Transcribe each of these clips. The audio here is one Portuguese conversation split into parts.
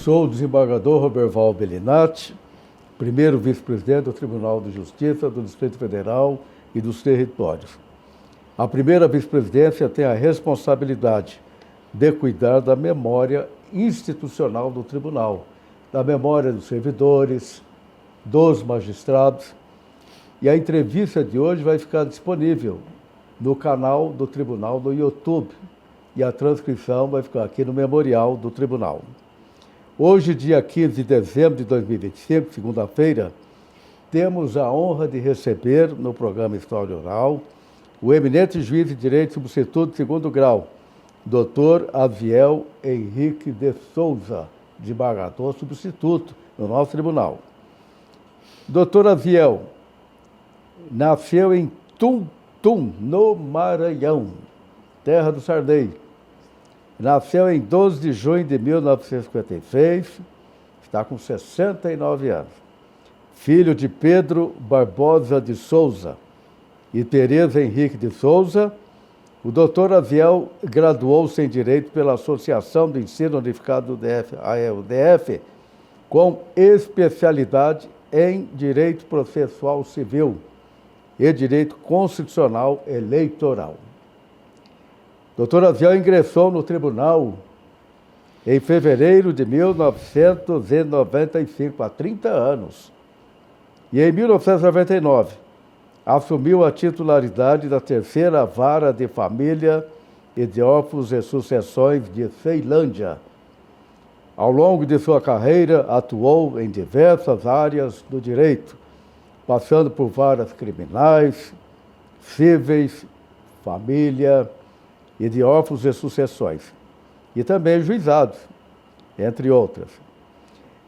Sou o desembargador Roberval Bellinati, primeiro vice-presidente do Tribunal de Justiça do Distrito Federal e dos Territórios. A primeira vice-presidência tem a responsabilidade de cuidar da memória institucional do tribunal, da memória dos servidores, dos magistrados. E a entrevista de hoje vai ficar disponível no canal do tribunal no YouTube e a transcrição vai ficar aqui no memorial do tribunal. Hoje, dia 15 de dezembro de 2025, segunda-feira, temos a honra de receber no programa História Oral o eminente juiz de direito substituto de segundo grau, Dr. Aviel Henrique de Souza, desembargador substituto no nosso tribunal. Dr. Aviel nasceu em Tuntum, no Maranhão, terra do Sarney. Nasceu em 12 de junho de 1956, está com 69 anos. Filho de Pedro Barbosa de Souza e Tereza Henrique de Souza, o doutor Aviel graduou-se em Direito pela Associação do Ensino Unificado do DF, AEUDF, com especialidade em Direito Processual Civil e Direito Constitucional Eleitoral. Dr. Aviel ingressou no tribunal em fevereiro de 1995, há 30 anos. E em 1999, assumiu a titularidade da terceira vara de família e de órfãos e sucessões de Ceilândia. Ao longo de sua carreira, atuou em diversas áreas do direito, passando por varas criminais, cíveis, família e de órfãos e sucessões, e também juizados, entre outras.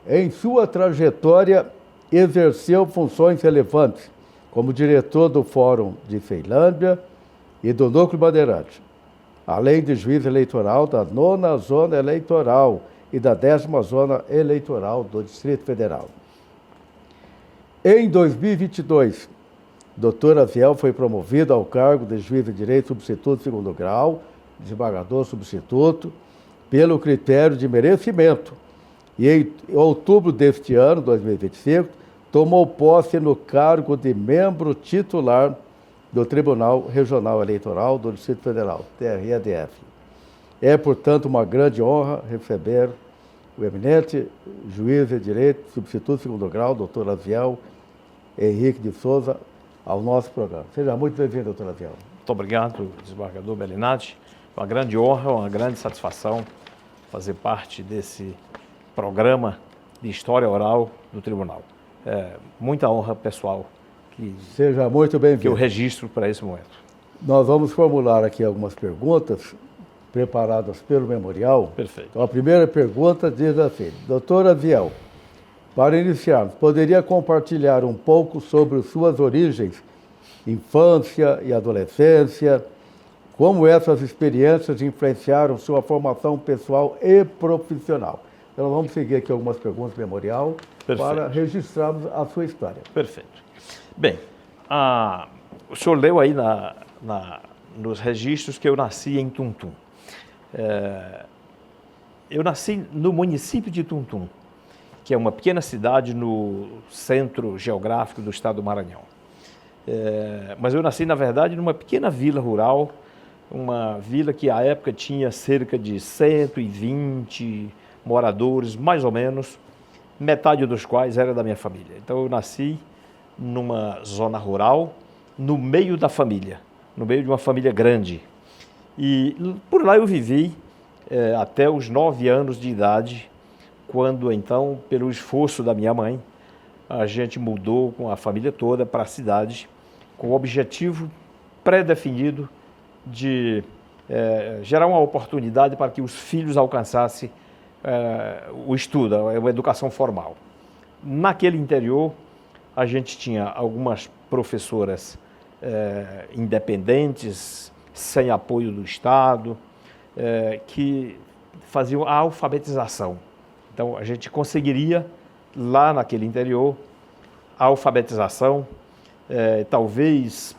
Em sua trajetória, exerceu funções relevantes como diretor do Fórum de Ceilândia e do Núcleo Bandeirante, além de juiz eleitoral da 9ª Zona Eleitoral e da 10ª Zona Eleitoral do Distrito Federal. Em 2022, Dr. Aviel foi promovido ao cargo de juiz de direito substituto de segundo grau, desembargador substituto, pelo critério de merecimento. E em outubro deste ano, 2025, tomou posse no cargo de membro titular do Tribunal Regional Eleitoral do Distrito Federal, TREDF. É, portanto, uma grande honra receber o eminente juiz de direito substituto de segundo grau, Dr. Aviel Henrique de Souza, ao nosso programa. Seja muito bem-vindo, doutor Aviel. Muito obrigado, desembargador Bellinati. Uma grande honra, uma grande satisfação fazer parte desse programa de história oral do tribunal. Muita honra pessoal Seja muito bem-vindo. Que eu registro para esse momento. Nós vamos formular aqui algumas perguntas preparadas pelo memorial. Perfeito. Então, a primeira pergunta diz assim: doutor Aviel, para iniciarmos, poderia compartilhar um pouco sobre suas origens, infância e adolescência, como essas experiências influenciaram sua formação pessoal e profissional? Então, vamos seguir aqui algumas perguntas do memorial. Perfeito. Para registrarmos a sua história. Perfeito. Bem, o senhor leu aí nos registros que eu nasci em Tuntum. Eu nasci no município de Tuntum, que é uma pequena cidade no centro geográfico do estado do Maranhão. Mas eu nasci, na verdade, numa pequena vila rural, uma vila que à época tinha cerca de 120 moradores, mais ou menos, metade dos quais era da minha família. Então eu nasci numa zona rural, no meio da família, no meio de uma família grande. E por lá eu vivi até os 9 anos de idade, quando então, pelo esforço da minha mãe, a gente mudou com a família toda para a cidade, com o objetivo pré-definido de gerar uma oportunidade para que os filhos alcançassem o estudo, a educação formal. Naquele interior, a gente tinha algumas professoras independentes, sem apoio do Estado, que faziam a alfabetização. Então, a gente conseguiria, lá naquele interior, a alfabetização, talvez,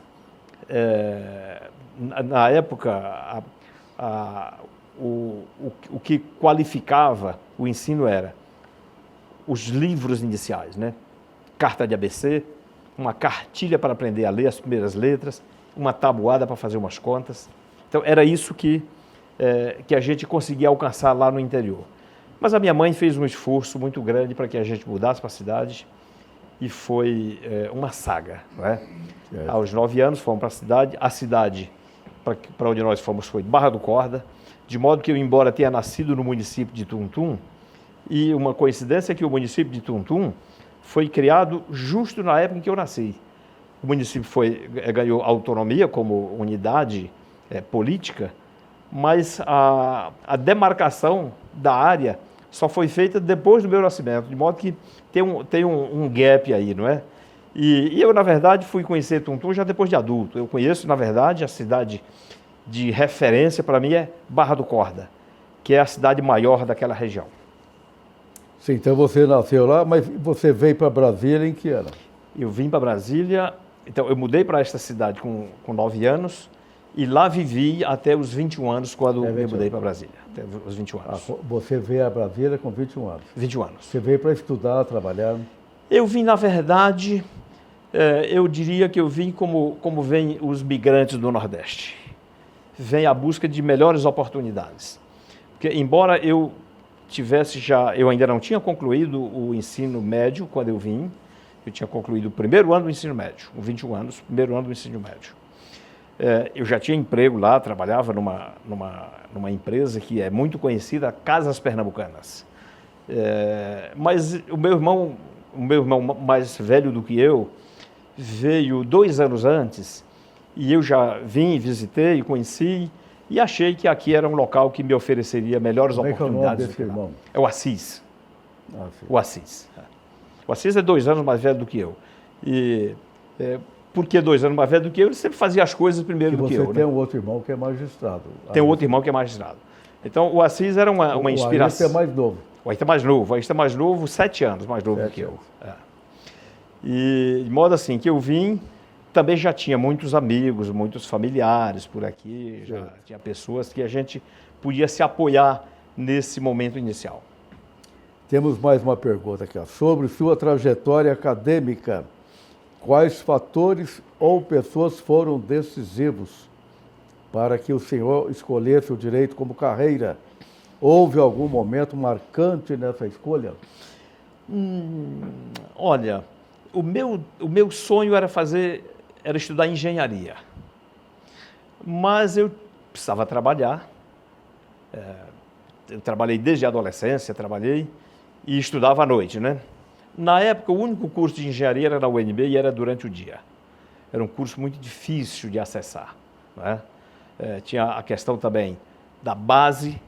na época, o que qualificava o ensino era os livros iniciais, né? Carta de ABC, uma cartilha para aprender a ler as primeiras letras, uma tabuada para fazer umas contas. Então, era isso que a gente conseguia alcançar lá no interior. Mas a minha mãe fez um esforço muito grande para que a gente mudasse para a cidade e foi uma saga, não é? Aos 9 anos fomos para a cidade para onde nós fomos foi Barra do Corda, de modo que eu, embora tenha nascido no município de Tuntum, e uma coincidência é que o município de Tuntum foi criado justo na época em que eu nasci. O município ganhou autonomia como unidade política, mas a demarcação da área só foi feita depois do meu nascimento, de modo que tem um gap aí, não é? E eu, na verdade, fui conhecer Tuntum já depois de adulto. Eu conheço, na verdade, a cidade de referência para mim é Barra do Corda, que é a cidade maior daquela região. Sim, então você nasceu lá, mas você veio para Brasília em que ano? Eu vim para Brasília, então eu mudei para esta cidade com 9 anos e lá vivi até os 21 anos, quando eu mudei para Brasília, até os 21 anos. Você veio a Brasília com 21 anos? 21 anos. Você veio para estudar, trabalhar? Eu vim, na verdade, eu diria que eu vim como vêm os migrantes do Nordeste. Vem à busca de melhores oportunidades. Porque, embora eu ainda não tinha concluído o ensino médio quando eu vim, eu tinha concluído o primeiro ano do ensino médio, com 21 anos, primeiro ano do ensino médio. Eu já tinha emprego lá, trabalhava numa empresa que é muito conhecida, Casas Pernambucanas. Mas o meu irmão mais velho do que eu, veio 2 anos antes, e eu já vim, visitei, conheci, e achei que aqui era um local que me ofereceria melhores oportunidades. É o nome desse irmão? É o Assis. Ah, sim. O Assis. O Assis é 2 anos mais velho do que eu. E por que 2 anos mais velho do que eu? Ele sempre fazia as coisas primeiro do que eu. Você tem um outro irmão que é magistrado. Tem um outro irmão que é magistrado. Então, o Assis era uma inspiração. O Ailton é mais novo. O Ailton é mais novo, 7 anos mais novo do que eu. E de modo assim, que eu vim, também já tinha muitos amigos, muitos familiares por aqui, já tinha pessoas que a gente podia se apoiar nesse momento inicial. Temos mais uma pergunta aqui, ó. Sobre sua trajetória acadêmica, quais fatores ou pessoas foram decisivos para que o senhor escolhesse o direito como carreira? Houve algum momento marcante nessa escolha? Olha, o meu sonho era estudar engenharia, mas eu precisava trabalhar. Eu trabalhei desde a adolescência, e estudava à noite, né? Na época, o único curso de engenharia era na UNB e era durante o dia. Era um curso muito difícil de acessar, né? Tinha a questão também da base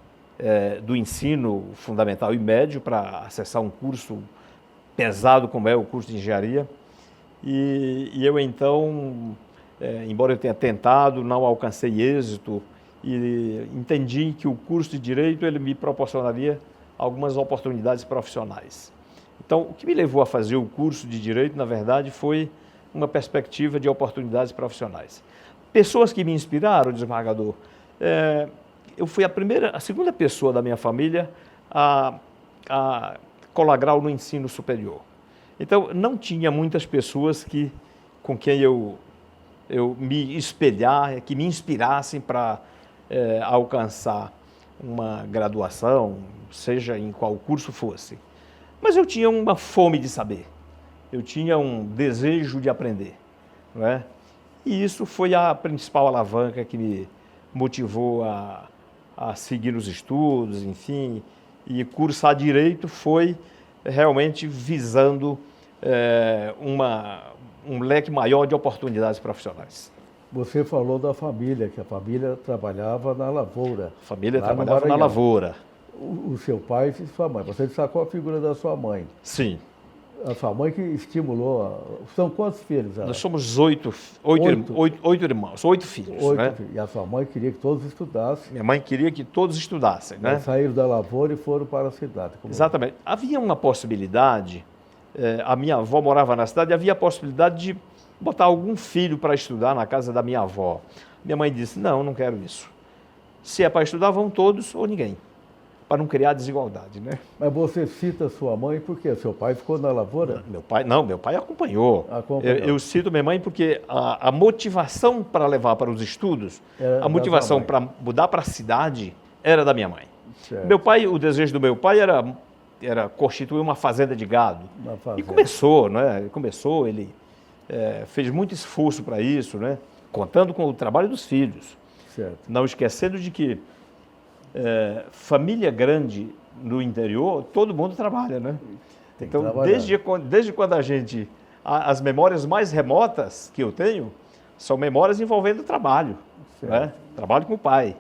do ensino fundamental e médio para acessar um curso pesado como é o curso de engenharia. E eu então, embora eu tenha tentado, não alcancei êxito e entendi que o curso de Direito ele me proporcionaria algumas oportunidades profissionais. Então, o que me levou a fazer o curso de Direito, na verdade, foi uma perspectiva de oportunidades profissionais. Pessoas que me inspiraram, desembargador, eu fui a segunda pessoa da minha família a colar grau no ensino superior. Então, não tinha muitas pessoas com quem eu me espelhar, que me inspirassem para alcançar uma graduação, seja em qual curso fosse. Mas eu tinha uma fome de saber, eu tinha um desejo de aprender, não é? E isso foi a principal alavanca que me motivou a seguir os estudos, enfim, e cursar Direito foi realmente visando um leque maior de oportunidades profissionais. Você falou da família, que a família trabalhava na lavoura. A família trabalhava na lavoura. O seu pai e sua mãe. Você destacou a figura da sua mãe. Sim. A sua mãe que estimulou. São quantos filhos? Nós somos 8 irmãos, 8 filhos. 8 né? filhos. E a sua mãe queria que todos estudassem. Minha mãe queria que todos estudassem. Né? Saíram da lavoura e foram para a cidade. Exatamente. Havia uma possibilidade, a minha avó morava na cidade, havia a possibilidade de botar algum filho para estudar na casa da minha avó. Minha mãe disse, não quero isso. Se é para estudar, vão todos ou ninguém. para não criar desigualdade, né? Mas você cita sua mãe porque seu pai ficou na lavoura? Meu pai acompanhou. Acompanhou. Eu cito minha mãe porque a motivação para levar para os estudos, Era a motivação da sua para mudar para a cidade era da minha mãe. Certo. Meu pai, o desejo do meu pai era constituir uma fazenda de gado. Uma fazenda. E começou, né? Começou, ele fez muito esforço para isso, né? Contando com o trabalho dos filhos. Certo. Não esquecendo de que família grande no interior, todo mundo trabalha, né? Tem que Então, trabalhar. desde quando as memórias mais remotas que eu tenho são memórias envolvendo trabalho, né? Trabalho com o pai,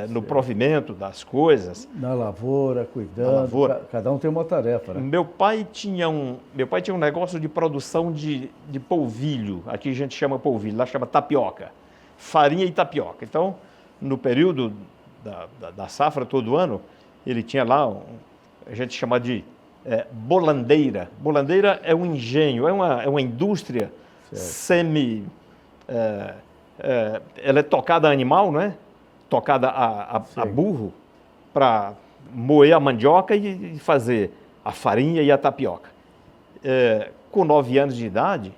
no provimento das coisas. Na lavoura, cuidando. Na lavoura. Cada um tem uma tarefa, né? Meu pai tinha um negócio de produção de polvilho, aqui a gente chama polvilho, lá chama tapioca, farinha e tapioca. Então, no período da safra todo ano, ele tinha lá, a gente chama de bolandeira. Bolandeira é um engenho, é uma indústria ela é tocada a animal, não é? Tocada a burro, para moer a mandioca e fazer a farinha e a tapioca. Com 9 anos de idade,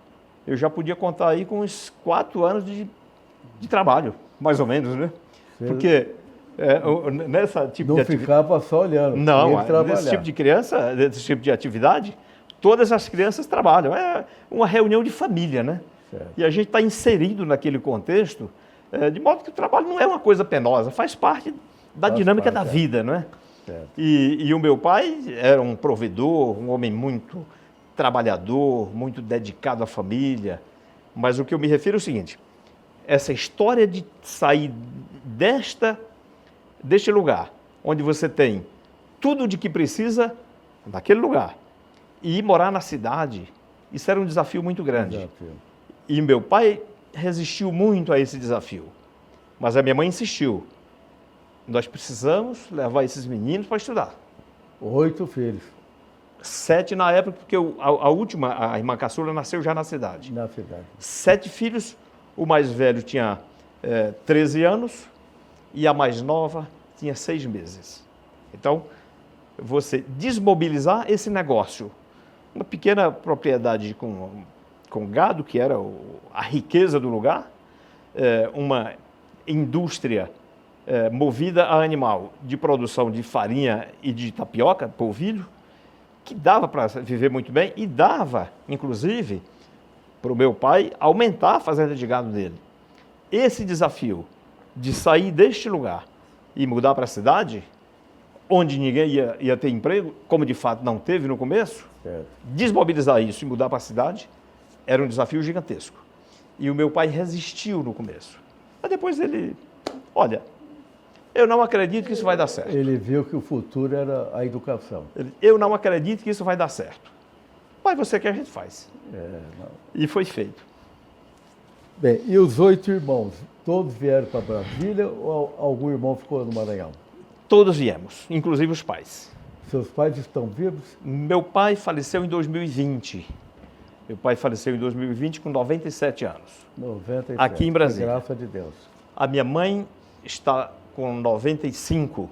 eu já podia contar aí com uns 4 anos de trabalho, mais ou menos, né? Porque nessa tipo Não ficava só olhando. Não, tinha que nesse tipo de criança, nesse tipo de atividade, todas as crianças trabalham. É uma reunião de família, né? Certo. E a gente está inserido naquele contexto, de modo que o trabalho não é uma coisa penosa, faz parte da dinâmica da vida, não é? Certo. E o meu pai era um provedor, um homem muito trabalhador, muito dedicado à família. Mas o que eu me refiro é o seguinte: essa história de sair deste lugar, onde você tem tudo de que precisa naquele lugar, e ir morar na cidade, isso era um desafio muito grande. Desafio. E meu pai resistiu muito a esse desafio. Mas a minha mãe insistiu. Nós precisamos levar esses meninos para estudar. 8 filhos 7 na época, porque a irmã caçula, nasceu já na cidade. na cidade. 7 filhos, o mais velho tinha 13 anos e a mais nova tinha 6 meses. Então, você desmobilizar esse negócio, uma pequena propriedade com gado, que era a riqueza do lugar, uma indústria movida a animal de produção de farinha e de tapioca, polvilho, que dava para viver muito bem e dava, inclusive, para o meu pai aumentar a fazenda de gado dele. Esse desafio de sair deste lugar e mudar para a cidade, onde ninguém ia ter emprego, como de fato não teve no começo, Certo. desmobilizar isso e mudar para a cidade, era um desafio gigantesco. E o meu pai resistiu no começo. Mas depois ele, olha, eu não acredito que isso vai dar certo. Ele viu que o futuro era a educação. Eu não acredito que isso vai dar certo. Mas você quer, a gente faz. Não. E foi feito. Bem, e os 8 irmãos? Todos vieram para Brasília ou algum irmão ficou no Maranhão? Todos viemos, inclusive os pais. Seus pais estão vivos? Meu pai faleceu em 2020. Meu pai faleceu em 2020 com 97 anos. 97. Aqui em Brasília. Graças de Deus. A minha mãe está com 95,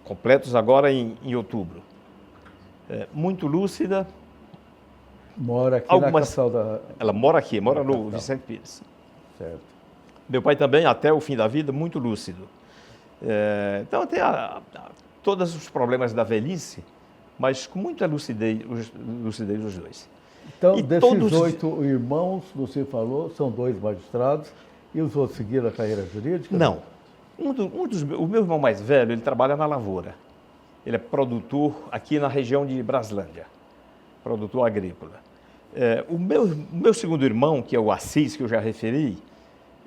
completos agora em outubro. Muito lúcida. Mora aqui na capital da... Ela mora aqui, mora Na no capital. Vicente Pires. Certo. Meu pai também, até o fim da vida, muito lúcido. Então, tem todos os problemas da velhice, mas com muita lucidez os dois. Então, E desses todos- 8 irmãos, você falou, são 2 magistrados, e os outros seguiram a carreira jurídica? Não. O meu irmão mais velho, ele trabalha na lavoura. Ele é produtor aqui na região de Braslândia, produtor agrícola. O meu segundo irmão, que é o Assis, que eu já referi,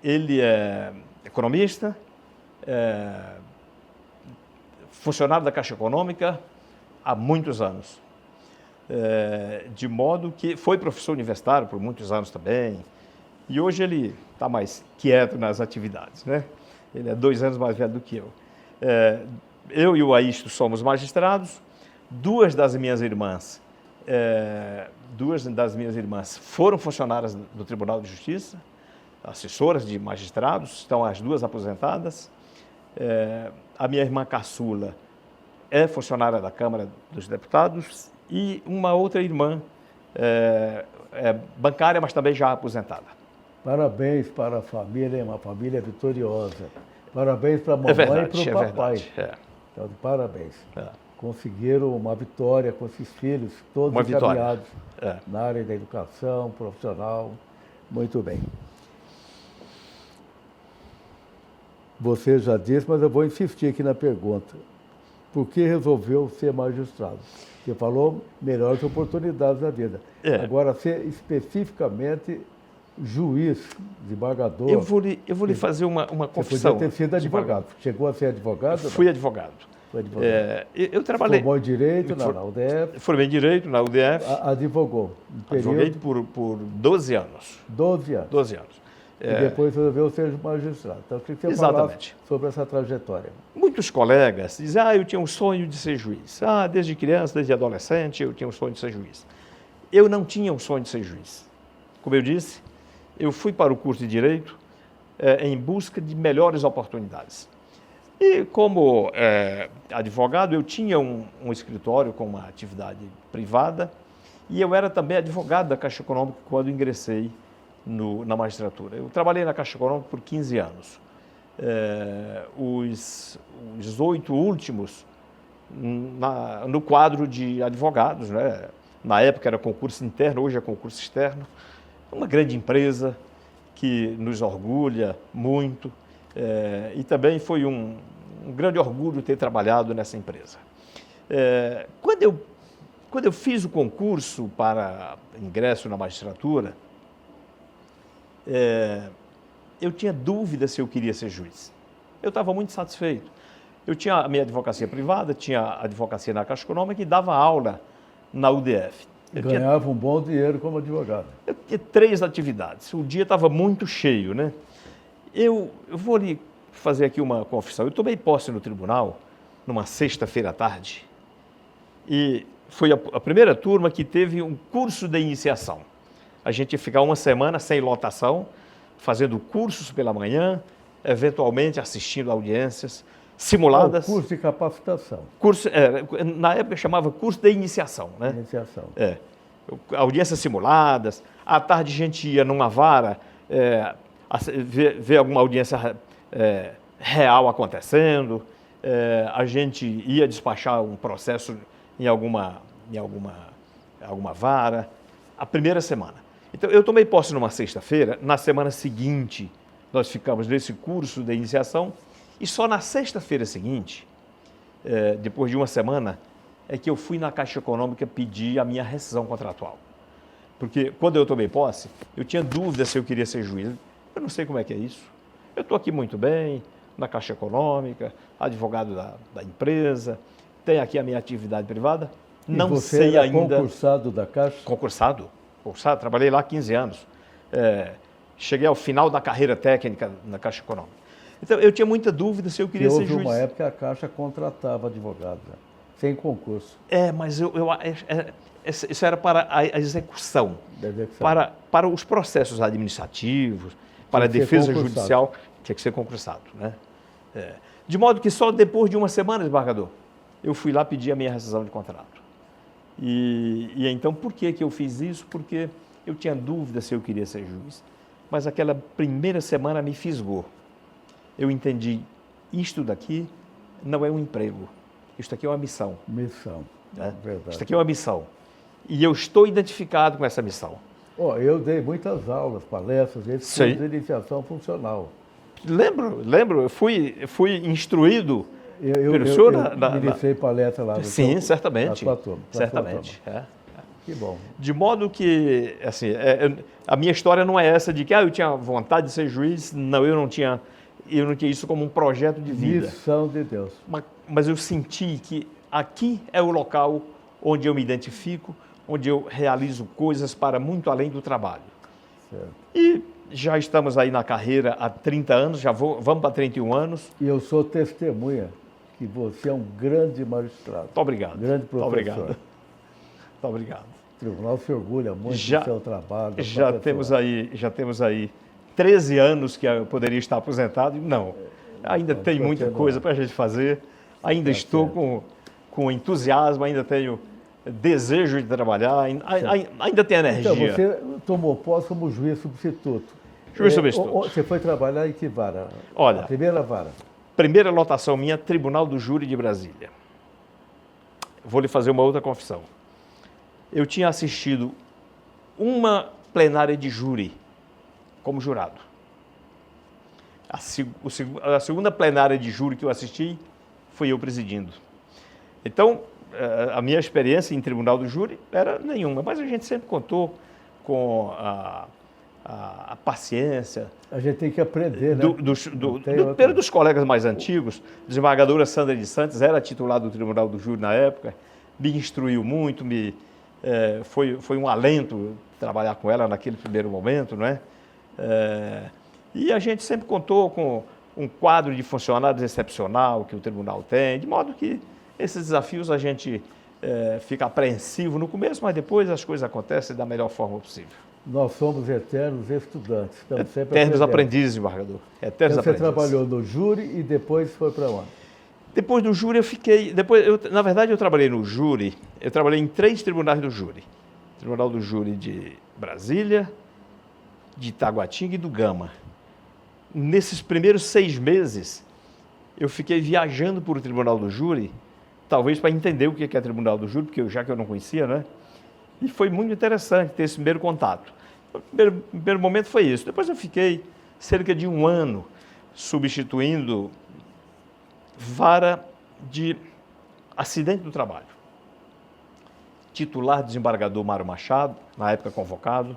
ele é economista, funcionário da Caixa Econômica há muitos anos. De modo que foi professor universitário por muitos anos também. E hoje ele está mais quieto nas atividades, né? Ele é 2 anos mais velho do que eu. Eu e o Aisto somos magistrados. Duas das minhas irmãs foram funcionárias do Tribunal de Justiça, assessoras de magistrados, estão as duas aposentadas. A minha irmã caçula é funcionária da Câmara dos Deputados, e uma outra irmã, bancária, mas também já aposentada. Parabéns para a família, é uma família vitoriosa. Parabéns para a mamãe e para o papai. Então, parabéns. Conseguiram uma vitória com esses filhos, todos encaminhados na área da educação, profissional. Muito bem. Você já disse, mas eu vou insistir aqui na pergunta. Por que resolveu ser magistrado? Você falou melhores oportunidades da vida. Agora, ser especificamente juiz, desembargador... Eu vou lhe fazer uma confissão. Você podia ter sido advogado. Chegou a ser advogado? Fui advogado. Foi advogado. Eu trabalhei... Formou em Direito na UDF. Formei em Direito na UDF. Advogou. Advoguei por 12 anos. 12 anos. 12 anos. E depois resolveu ser magistrado. Então, eu queria que você falasse sobre essa trajetória. Muitos colegas dizem, eu tinha um sonho de ser juiz. Desde criança, desde adolescente, eu tinha um sonho de ser juiz. Eu não tinha um sonho de ser juiz. Como eu disse, eu fui para o curso de Direito em busca de melhores oportunidades. E como advogado, eu tinha um escritório com uma atividade privada e eu era também advogado da Caixa Econômica quando ingressei na magistratura. Eu trabalhei na Caixa Econômica por 15 anos. Os 8 últimos no quadro de advogados, né? Na época era concurso interno, hoje é concurso externo. Uma grande empresa que nos orgulha muito e também foi um grande orgulho ter trabalhado nessa empresa. Quando eu fiz o concurso para ingresso na magistratura, eu tinha dúvida se eu queria ser juiz. Eu estava muito satisfeito. Eu tinha a minha advocacia privada, tinha a advocacia na Caixa Econômica e dava aula na UDF. Ganhava um bom dinheiro como advogado. Eu tinha 3 atividades. O dia estava muito cheio, né? Eu vou lhe fazer aqui uma confissão. Eu tomei posse no tribunal numa sexta-feira à tarde e foi a primeira turma que teve um curso de iniciação. A gente ia ficar uma semana sem lotação, fazendo cursos pela manhã, eventualmente assistindo audiências simuladas. Curso de capacitação. Na época chamava curso de iniciação, né? Iniciação. Audiências simuladas. À tarde a gente ia numa vara ver alguma audiência real acontecendo. A gente ia despachar um processo em alguma vara. A primeira semana. Então, eu tomei posse numa sexta-feira. Na semana seguinte, nós ficamos nesse curso de iniciação. E só na sexta-feira seguinte, depois de uma semana, é que eu fui na Caixa Econômica pedir a minha rescisão contratual. Porque quando eu tomei posse, eu tinha dúvida se eu queria ser juiz. Eu não sei como é que é isso. Eu estou aqui muito bem, na Caixa Econômica, advogado da empresa, tenho aqui a minha atividade privada. Não você sei era ainda. Concursado da Caixa? Concursado, trabalhei lá 15 anos. Cheguei ao final da carreira técnica na Caixa Econômica. Então, eu tinha muita dúvida se eu queria ser juiz. Houve uma época que a Caixa contratava advogados, sem concurso. Mas isso era para a execução. Para para os processos administrativos, para a defesa judicial, tinha que ser concursado, né? De modo que só depois de uma semana, desembargador, eu fui lá pedir a minha rescisão de contrato. E então, por que eu fiz isso? Porque eu tinha dúvida se eu queria ser juiz, mas aquela primeira semana me fisgou. Eu entendi, isto daqui não é um emprego, isto aqui é uma missão. Missão, verdade. Isto aqui é uma missão. E eu estou identificado com essa missão. Eu dei muitas aulas, palestras, esse curso de iniciação funcional. Lembro, eu fui instruído pelo senhor. Eu ministrei palestra lá. Sim, certamente. Certamente. Que bom. De modo que, assim, a minha história não é essa de que eu tinha vontade de ser juiz. Não, eu não tinha isso como um projeto de vida. Missão de Deus. Mas eu senti que aqui é o local onde eu me identifico, onde eu realizo coisas para muito além do trabalho. Certo. E já estamos aí na carreira há 30 anos, vamos para 31 anos. E eu sou testemunha que você é um grande magistrado. Muito obrigado. Grande professor. Muito obrigado. O tribunal se orgulha muito do seu trabalho. Já temos aí 13 anos que eu poderia estar aposentado. Não, ainda tem muita coisa para a gente fazer. Ainda estou com entusiasmo, ainda tenho desejo de trabalhar, ainda tenho energia. Então, você tomou posse como juiz substituto. Juiz substituto. Você foi trabalhar em que vara? Olha, a primeira vara. Primeira lotação minha, Tribunal do Júri de Brasília. Vou lhe fazer uma outra confissão. Eu tinha assistido uma plenária de júri como jurado. A segunda plenária de júri que eu assisti fui eu presidindo. Então, a minha experiência em Tribunal do Júri era nenhuma, mas a gente sempre contou com a paciência. A gente tem que aprender, né? Dos colegas mais antigos. A desembargadora Sandra de Santos era titular do Tribunal do Júri na época, me instruiu muito, foi um alento trabalhar com ela naquele primeiro momento, não é? E a gente sempre contou com um quadro de funcionários excepcional que o tribunal tem, de modo que esses desafios a gente fica apreensivo no começo, mas depois as coisas acontecem da melhor forma possível. Nós somos eternos estudantes. Eternos aprendizes, desembargador. Eternos você aprendizes. Trabalhou no júri e depois foi para onde? Depois do júri eu fiquei... na verdade, eu trabalhei no júri, eu trabalhei em 3 tribunais do júri. Tribunal do Júri de Brasília, de Itaguatinga e do Gama. Nesses primeiros 6 meses, eu fiquei viajando por o Tribunal do Júri, talvez para entender o que é Tribunal do Júri, já que eu não conhecia, né? E foi muito interessante ter esse primeiro contato. O primeiro momento foi isso. Depois eu fiquei cerca de 1 ano substituindo vara de acidente do trabalho. Titular desembargador Mário Machado, na época convocado,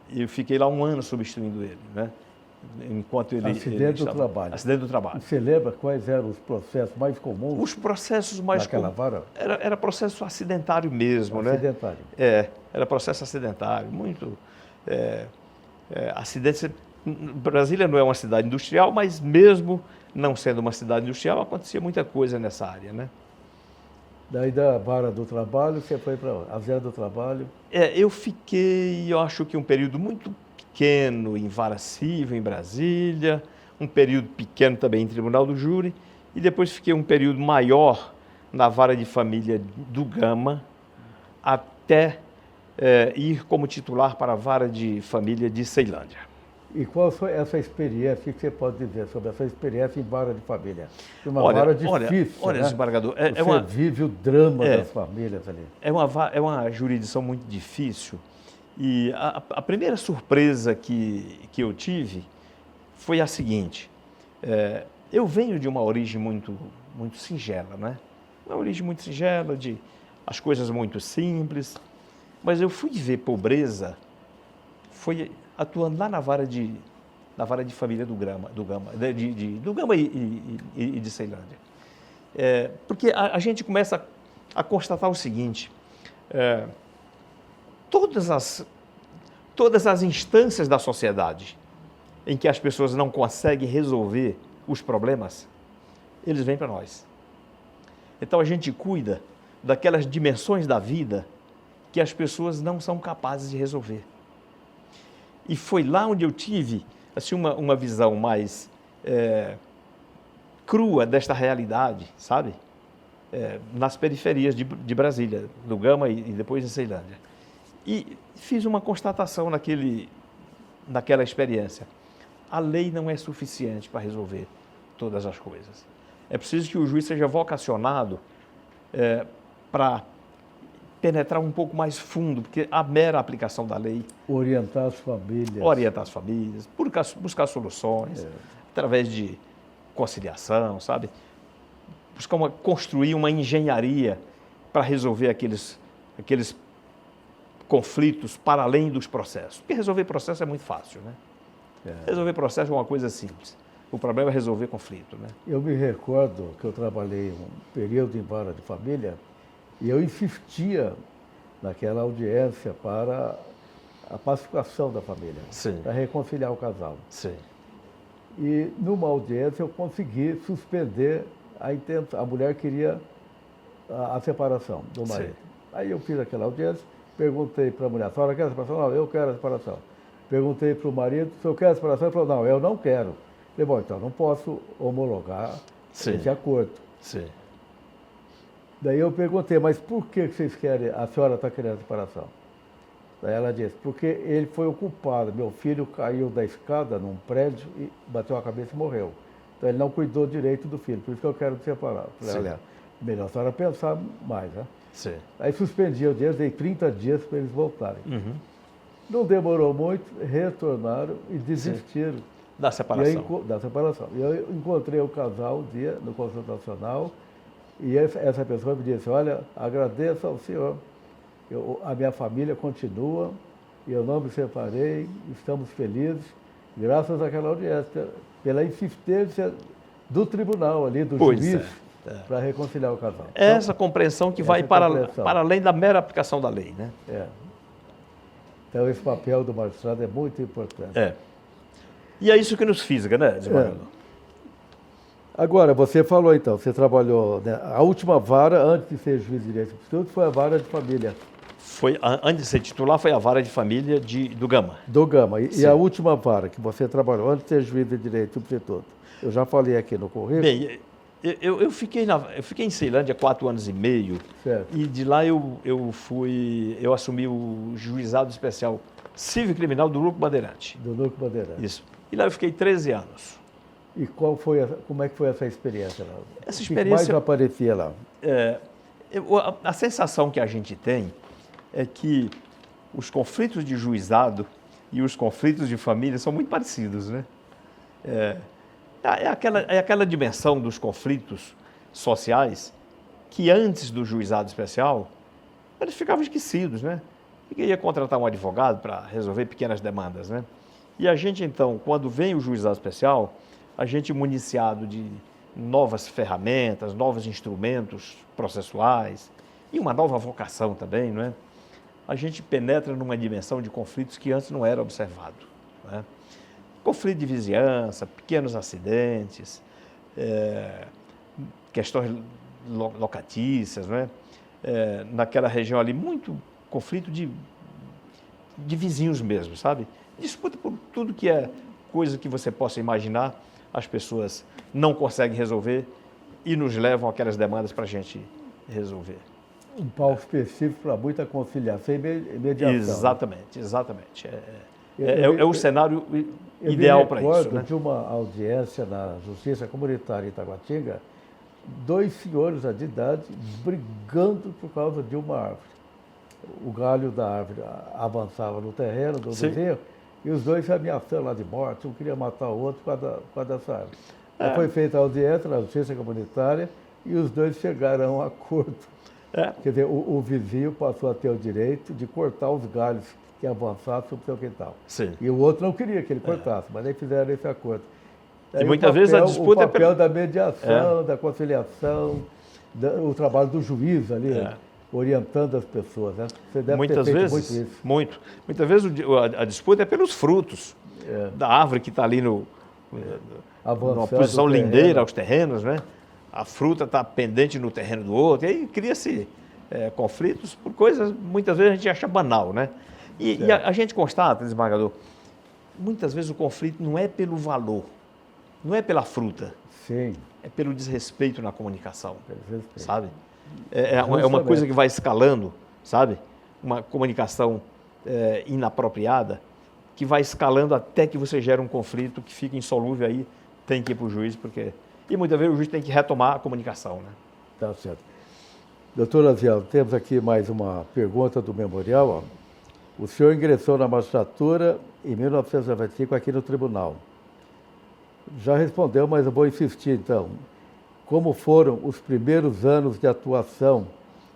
e eu fiquei lá 1 ano substituindo ele, né? Enquanto ele... Acidente do trabalho. Acidente do trabalho. E você lembra quais eram os processos mais comuns? Os processos mais naquela vara? Era processo acidentário mesmo, acidentário. né? Era processo acidentário, muito... acidentes... Brasília não é uma cidade industrial, mas mesmo não sendo uma cidade industrial, acontecia muita coisa nessa área, né? Daí da vara do trabalho, você foi para a vara do trabalho? Eu fiquei, eu acho que um período muito pequeno em vara civil, em Brasília, um período pequeno também em Tribunal do Júri, e depois fiquei um período maior na vara de família do Gama, até ir como titular para a vara de família de Ceilândia. E qual foi essa experiência? O que você pode dizer sobre essa experiência em vara de família? Uma Olha, vara difícil, olha, né? desembargador, você vive o drama das famílias ali. É uma jurisdição muito difícil. E a primeira surpresa que eu tive foi a seguinte. Eu venho de uma origem muito singela, né? Uma origem muito singela, de as coisas muito simples. Mas eu fui ver pobreza, foi atuando lá na vara de família do Gama e de Ceilândia. Porque a gente começa a constatar o seguinte, todas as instâncias da sociedade em que as pessoas não conseguem resolver os problemas, eles vêm para nós. Então a gente cuida daquelas dimensões da vida que as pessoas não são capazes de resolver. E foi lá onde eu tive assim, uma visão mais crua desta realidade, sabe? Nas periferias de Brasília, do Gama e depois de Ceilândia. E fiz uma constatação naquela experiência. A lei não é suficiente para resolver todas as coisas. É preciso que o juiz seja vocacionado para penetrar um pouco mais fundo, porque a mera aplicação da lei... Orientar as famílias. Buscar soluções, através de conciliação, sabe? Construir uma engenharia para resolver aqueles conflitos para além dos processos. Porque resolver processo é muito fácil, né? Resolver processo é uma coisa simples. O problema é resolver conflito, né? Eu me recordo que eu trabalhei um período em vara de família e eu insistia naquela audiência para a pacificação da família, para reconciliar o casal. Sim. E numa audiência eu consegui suspender a intenção. A mulher queria a separação do marido. Sim. Aí eu fiz aquela audiência, perguntei para a mulher, a senhora quer a separação? Não, eu quero a separação. Perguntei para o marido, se eu quero a separação, ele falou, não, eu não quero. Falei, bom, então não posso homologar esse acordo. Sim. Daí eu perguntei, mas por que vocês querem, a senhora está querendo separação? Daí ela disse, porque ele foi o culpado. Meu filho caiu da escada num prédio e bateu a cabeça e morreu. Então ele não cuidou direito do filho, por isso que eu quero me separar. Falei, olha, melhor a senhora pensar mais, né? Sim. Aí suspendi o dia, dei 30 dias para eles voltarem. Uhum. Não demorou muito, retornaram e desistiram. Da separação. Da separação. E eu encontrei o casal um dia no Consulta Nacional e essa pessoa me disse, olha, agradeço ao senhor, a minha família continua, eu não me separei, estamos felizes, graças àquela audiência, pela insistência do tribunal ali, do juiz, para reconciliar o casal. É essa compreensão que vai para além da mera aplicação da lei, né? É. Então esse papel do magistrado é muito importante. É. E é isso que nos fisga, né, desembargador? Agora, você falou então, você trabalhou, né, a última vara, antes de ser juiz de direito substituto, foi a vara de família. Antes de ser titular, foi a vara de família do Gama. Do Gama. E a última vara que você trabalhou, antes de ser juiz de direito substituto, eu já falei aqui no currículo. Bem, eu fiquei em Ceilândia 4 anos e meio, certo. E de lá eu assumi o juizado especial civil e criminal do Núcleo Bandeirante. Do Núcleo Bandeirante. Isso. E lá eu fiquei 13 anos. E como é que foi essa experiência lá? Essa experiência... O que mais aparecia lá? A sensação que a gente tem é que os conflitos de juizado e os conflitos de família são muito parecidos, né? É aquela dimensão dos conflitos sociais que antes do juizado especial eles ficavam esquecidos, né? Ninguém ia contratar um advogado para resolver pequenas demandas, né? E a gente, então, quando vem o juizado especial, a gente municiado de novas ferramentas, novos instrumentos processuais e uma nova vocação também, não é? A gente penetra numa dimensão de conflitos que antes não era observado, né? Conflito de vizinhança, pequenos acidentes, questões locatícias, não é? Naquela região ali, muito conflito de vizinhos mesmo, sabe? Disputa por tudo que é coisa que você possa imaginar, as pessoas não conseguem resolver e nos levam aquelas demandas para a gente resolver. Um palco específico para muita conciliação e mediação. Exatamente. É o cenário ideal para isso. Eu me recordo de uma audiência na Justiça Comunitária em Itaguatinga, 2 senhores de idade brigando por causa de uma árvore. O galho da árvore avançava no terreno do vizinho e os dois se ameaçando lá de morte, um queria matar o outro por causa dessa árvore. Foi feita a audiência na Justiça Comunitária e os dois chegaram a um acordo. Quer dizer, o vizinho passou a ter o direito de cortar os galhos que avançassem sobre o seu quintal. Sim. E o outro não queria que ele cortasse, mas aí fizeram esse acordo. E muitas vezes a disputa o papel da mediação, da conciliação, o trabalho do juiz ali, orientando as pessoas, né? Você deve ter feito muito isso. Muitas vezes a disputa é pelos frutos da árvore que está ali numa posição lindeira aos terrenos, né? A fruta está pendente no terreno do outro, e aí cria-se conflitos por coisas, muitas vezes a gente acha banal, né? E a gente constata, desembargador, muitas vezes o conflito não é pelo valor, não é pela fruta, sim, é pelo desrespeito na comunicação, sabe? É uma coisa que vai escalando, sabe? Uma comunicação inapropriada, que vai escalando até que você gera um conflito que fica insolúvel, aí tem que ir para o juiz, e muitas vezes o juiz tem que retomar a comunicação, né? Tá certo. Doutor Aziel, temos aqui mais uma pergunta do memorial. Ó. O senhor ingressou na magistratura em 1995 aqui no tribunal. Já respondeu, mas eu vou insistir então. Como foram os primeiros anos de atuação?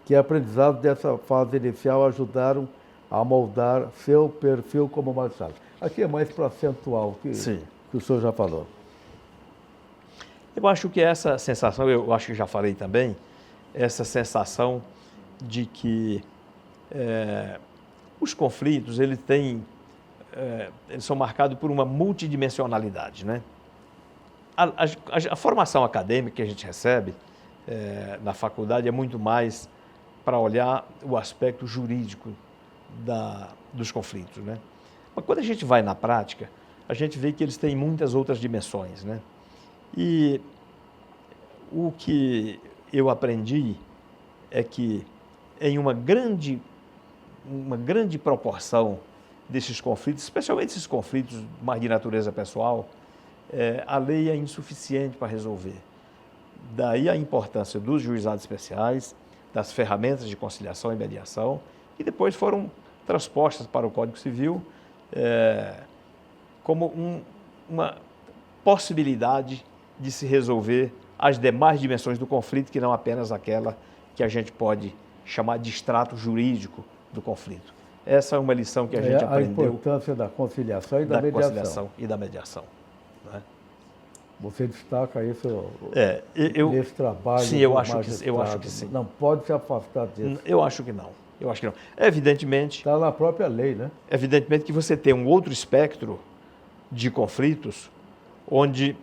Que aprendizados dessa fase inicial ajudaram a moldar seu perfil como magistrado? Aqui é mais para acentuar o que o senhor já falou. Eu acho que essa sensação, eu acho que já falei também, essa sensação de que os conflitos, eles são marcados por uma multidimensionalidade, né? A formação acadêmica que a gente recebe na faculdade é muito mais para olhar o aspecto jurídico dos conflitos, né? Mas quando a gente vai na prática, a gente vê que eles têm muitas outras dimensões, né? E o que eu aprendi é que em uma grande proporção desses conflitos, especialmente esses conflitos mais de natureza pessoal, a lei é insuficiente para resolver. Daí a importância dos juizados especiais, das ferramentas de conciliação e mediação, que depois foram transpostas para o Código Civil como uma possibilidade de se resolver as demais dimensões do conflito, que não apenas aquela que a gente pode chamar de extrato jurídico do conflito. Essa é uma lição que a gente aprendeu. A importância da conciliação e da mediação. Conciliação e da mediação. Né? Você destaca isso nesse trabalho. Sim, eu acho que sim. Não pode se afastar disso. Eu acho que não. Evidentemente. Está na própria lei, né? Evidentemente que você tem um outro espectro de conflitos onde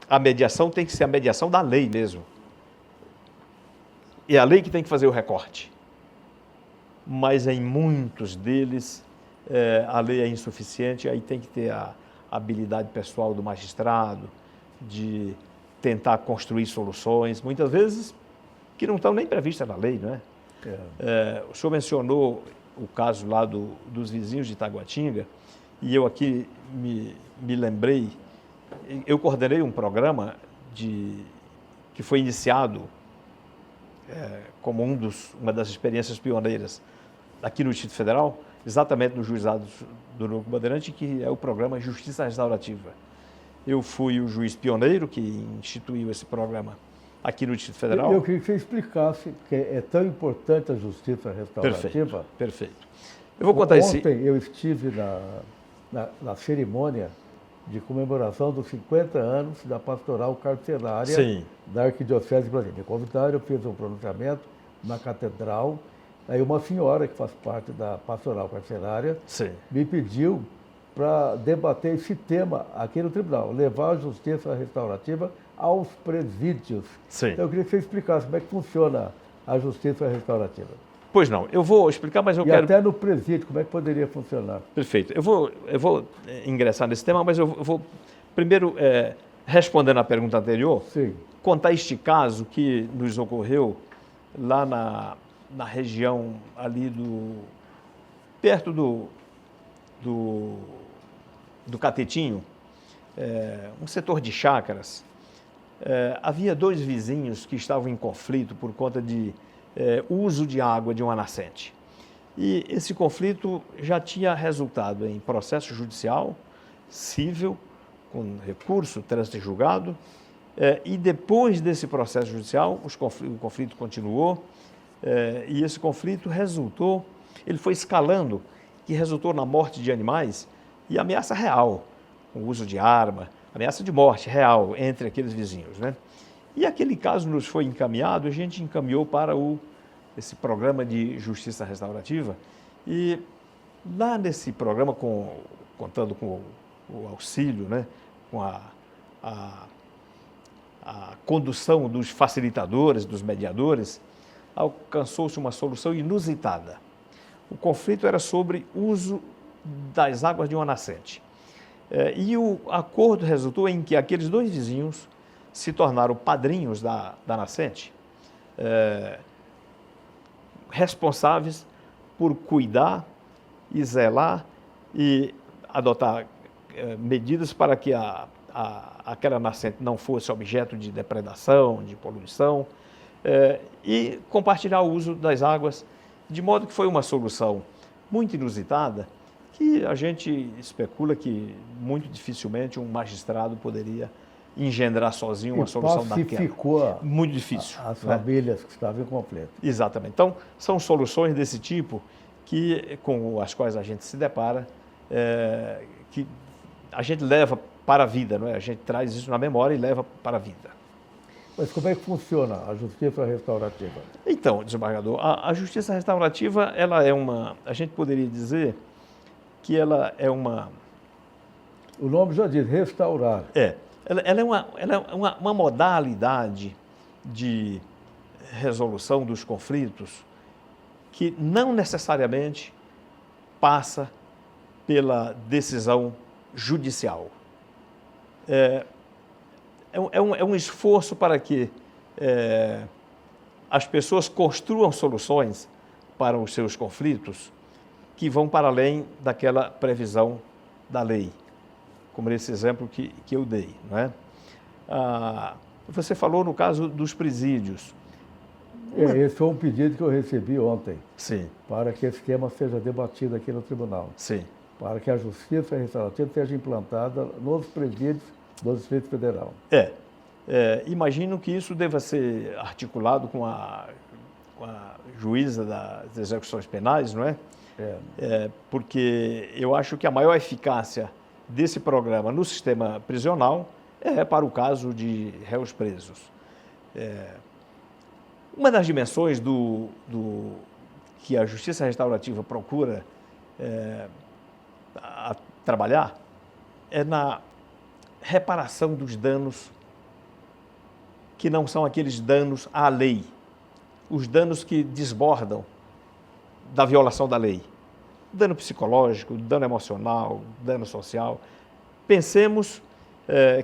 a mediação tem que ser a mediação da lei mesmo. É a lei que tem que fazer o recorte. Mas em muitos deles a lei é insuficiente, aí tem que ter a habilidade pessoal do magistrado de tentar construir soluções, muitas vezes que não estão nem previstas na lei, não é? O senhor mencionou o caso lá dos vizinhos de Taguatinga, e eu aqui me lembrei, eu coordenei um programa que foi iniciado como uma das experiências pioneiras aqui no Distrito Federal, exatamente no Juizado do Núcleo Bandeirante, que é o programa Justiça Restaurativa. Eu fui o juiz pioneiro que instituiu esse programa aqui no Distrito Federal. Eu queria que você explicasse que é tão importante a justiça restaurativa. Perfeito. Eu vou contar Ontem eu estive na cerimônia de comemoração dos 50 anos da pastoral carcerária da Arquidiocese de Brasília. Me convidaram, eu fiz um pronunciamento na catedral. Aí uma senhora que faz parte da pastoral carcerária me pediu para debater esse tema aqui no tribunal, levar a justiça restaurativa aos presídios. Então eu queria que você explicasse como é que funciona a justiça restaurativa. Pois não, eu vou explicar, mas eu quero... até no presídio, como é que poderia funcionar? Perfeito. Eu vou ingressar nesse tema, mas eu vou primeiro, respondendo à pergunta anterior, contar este caso que nos ocorreu lá na região ali perto do Catetinho, um setor de chácaras. Havia dois vizinhos que estavam em conflito por conta de uso de água de uma nascente. E esse conflito já tinha resultado em processo judicial, civil, com recurso, trânsito e julgado, e depois desse processo judicial, o conflito continuou, e esse conflito ele foi escalando, que resultou na morte de animais e ameaça real, com o uso de arma, ameaça de morte real entre aqueles vizinhos, né? E aquele caso nos foi encaminhado, a gente encaminhou para esse programa de justiça restaurativa, e lá nesse programa, contando com o auxílio, né, com a condução dos facilitadores, dos mediadores, alcançou-se uma solução inusitada. O conflito era sobre uso das águas de uma nascente. E o acordo resultou em que aqueles dois vizinhos se tornaram padrinhos da nascente, responsáveis por cuidar e zelar e adotar medidas para que aquela nascente não fosse objeto de depredação, de poluição, e compartilhar o uso das águas, de modo que foi uma solução muito inusitada, que a gente especula que muito dificilmente um magistrado poderia engendrar sozinho uma solução daquela. Pacificou muito difícil, as famílias que estavam em conflito. Exatamente. Então, são soluções desse tipo com as quais a gente se depara, que a gente leva para a vida, não é? A gente traz isso na memória e leva para a vida. Mas como é que funciona a justiça restaurativa? Então, desembargador, a justiça restaurativa, ela é a gente poderia dizer que ela é uma... O nome já diz, restaurar. Ela é uma modalidade de resolução dos conflitos que não necessariamente passa pela decisão judicial. É um esforço para que as pessoas construam soluções para os seus conflitos que vão para além daquela previsão da lei, como esse exemplo que eu dei, não é? Você falou no caso dos presídios. Esse foi um pedido que eu recebi ontem, Sim, para que esse tema seja debatido aqui no tribunal, sim. para que a justiça restaurativa seja implantada nos presídios do Distrito Federal. Imagino que isso deva ser articulado com a juíza das execuções penais, não é? Porque eu acho que a maior eficácia desse programa no sistema prisional é para o caso de réus presos. Uma das dimensões que a justiça restaurativa procura trabalhar é na reparação dos danos que não são aqueles danos à lei, os danos que desbordam da violação da lei. Dano psicológico, dano emocional, dano social. Pensemos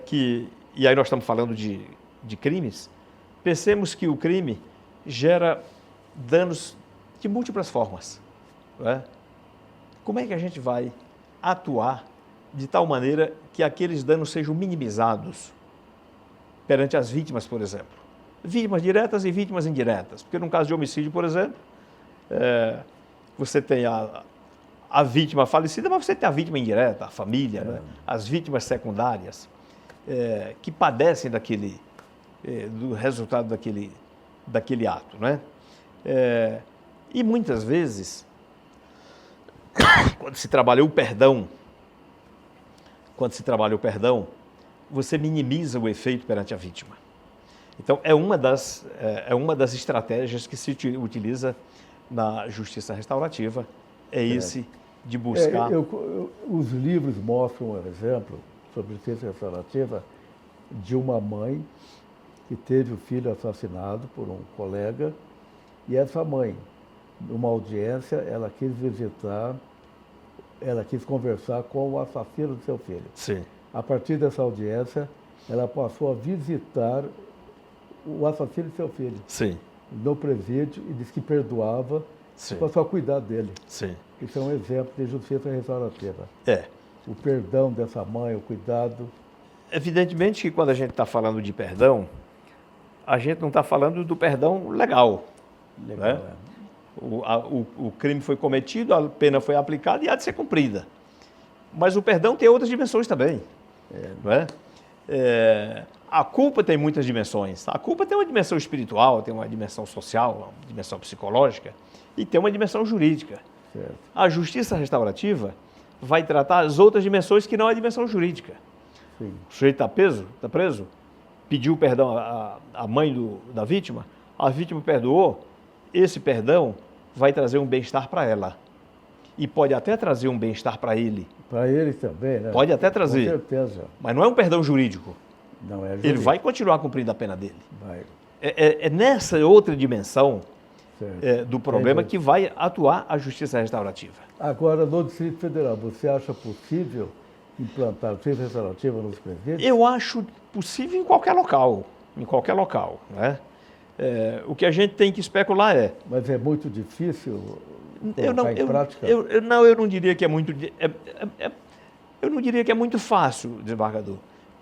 que, e aí nós estamos falando de crimes, pensemos que o crime gera danos de múltiplas formas. Não é? Como é que a gente vai atuar de tal maneira que aqueles danos sejam minimizados perante as vítimas, por exemplo? Vítimas diretas e vítimas indiretas. Porque no caso de homicídio, por exemplo, você tem a vítima falecida, mas você tem a vítima indireta, a família, né? As vítimas secundárias, que padecem do resultado daquele ato, né? E muitas vezes, quando se trabalha o perdão, você minimiza o efeito perante a vítima. Então, é uma das estratégias que se utiliza na justiça restaurativa, esse de buscar... Os livros mostram um exemplo sobre justiça restaurativa de uma mãe que teve o filho assassinado por um colega, e essa mãe, numa audiência, ela quis conversar com o assassino do seu filho. Sim. A partir dessa audiência, ela passou a visitar o assassino do seu filho. Sim. No presídio, e disse que perdoava, e passou a cuidar dele. Sim. Isso é um exemplo de justiça restaurativa. O perdão dessa mãe, o cuidado. Evidentemente que quando a gente está falando de perdão, a gente não está falando do perdão legal. Né? O crime foi cometido, a pena foi aplicada e há de ser cumprida. Mas o perdão tem outras dimensões também. Não é? A culpa tem muitas dimensões. A culpa tem uma dimensão espiritual, tem uma dimensão social, uma dimensão psicológica e tem uma dimensão jurídica. Certo. A justiça restaurativa vai tratar as outras dimensões que não é a dimensão jurídica. Sim. O sujeito está preso, pediu perdão à mãe da vítima, a vítima perdoou, esse perdão vai trazer um bem-estar para ela. E pode até trazer um bem-estar para ele. Para ele também, né? Pode até trazer. Com certeza. Mas não é um perdão jurídico. Não é jurídico. Ele vai continuar cumprindo a pena dele. Vai. É nessa outra dimensão Certo. do problema que vai atuar a justiça restaurativa. Agora, no Distrito Federal, você acha possível implantar a justiça restaurativa nos presídios? Eu acho possível em qualquer local. Em qualquer local. Né? O que a gente tem que especular Mas é muito difícil em prática? Eu não diria que é muito... eu não diria que é muito fácil, desembargador.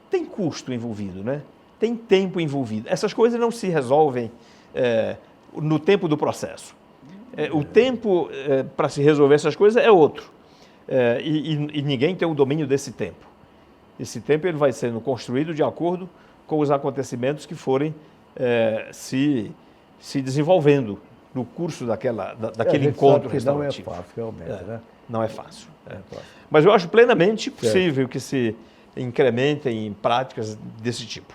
Tem custo envolvido, né? Tem tempo envolvido. Essas coisas não se resolvem no tempo do processo. O tempo para se resolver essas coisas é outro. E ninguém tem o domínio desse tempo. Esse tempo ele vai sendo construído de acordo com os acontecimentos que forem se desenvolvendo no curso daquele encontro restaurativo. Não é fácil, realmente, né? Não é fácil. É fácil. Mas eu acho plenamente possível que se incrementem em práticas desse tipo.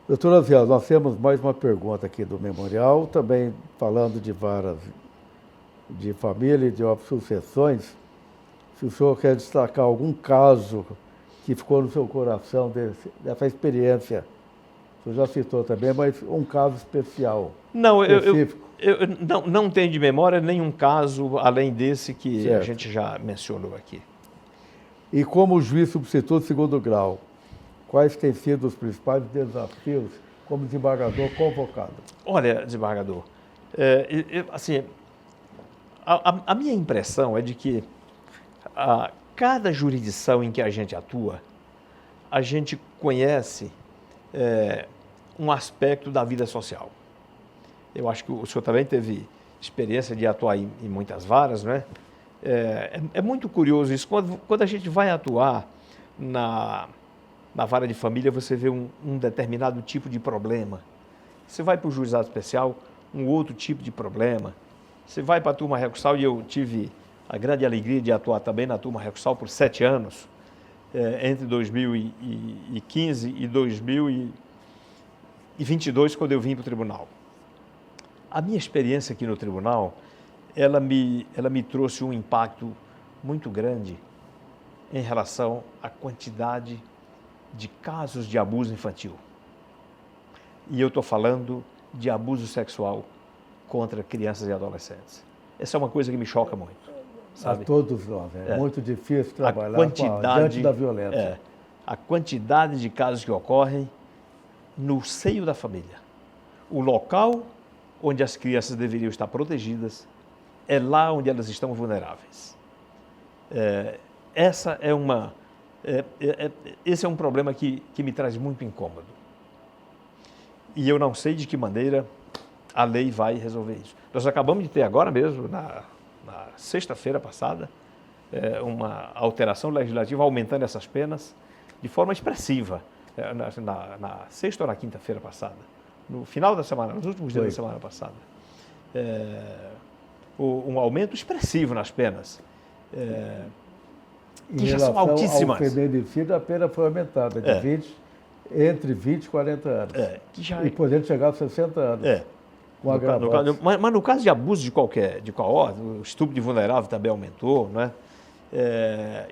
Doutor Aziel, nós temos mais uma pergunta aqui do Memorial, também falando de varas de família e de sucessões. Se o senhor quer destacar algum caso que ficou no seu coração dessa experiência, o senhor já citou também, mas um caso especial. Não, específico. eu não tenho de memória nenhum caso além desse que Certo. a gente já mencionou aqui. E como juiz substituto de segundo grau, quais têm sido os principais desafios como desembargador convocado? Olha, desembargador, assim, a minha impressão é de que cada jurisdição em que a gente atua, a gente conhece um aspecto da vida social. Eu acho que o senhor também teve experiência de atuar em muitas varas, não é? É muito curioso isso. Quando a gente vai atuar na vara de família, você vê um determinado tipo de problema. Você vai para o juizado especial, um outro tipo de problema. Você vai para a turma recursal, e eu tive a grande alegria de atuar também na turma recursal por 7 anos, entre 2015 e 2022, quando eu vim para o tribunal. A minha experiência aqui no tribunal, ela me trouxe um impacto muito grande em relação à quantidade de casos de abuso infantil. E eu estou falando de abuso sexual contra crianças e adolescentes. Essa é uma coisa que me choca muito. Sabe? A todos nós. É muito difícil trabalhar diante da violência. A quantidade de casos que ocorrem no seio da família. O local onde as crianças deveriam estar protegidas é lá onde elas estão vulneráveis. Esse é um problema que me traz muito incômodo. E eu não sei de que maneira a lei vai resolver isso. Nós acabamos de ter agora mesmo, na sexta-feira passada, uma alteração legislativa aumentando essas penas de forma expressiva, na sexta ou na quinta-feira passada, no final da semana, nos últimos dias da semana passada. Um aumento expressivo nas penas. Que já são altíssimas. Ao feminicídio, a pena foi aumentada entre 20 e 40 anos. E podendo chegar a 60 anos. Mas no caso de abuso de qual ordem, o estupro de vulnerável também aumentou, não é?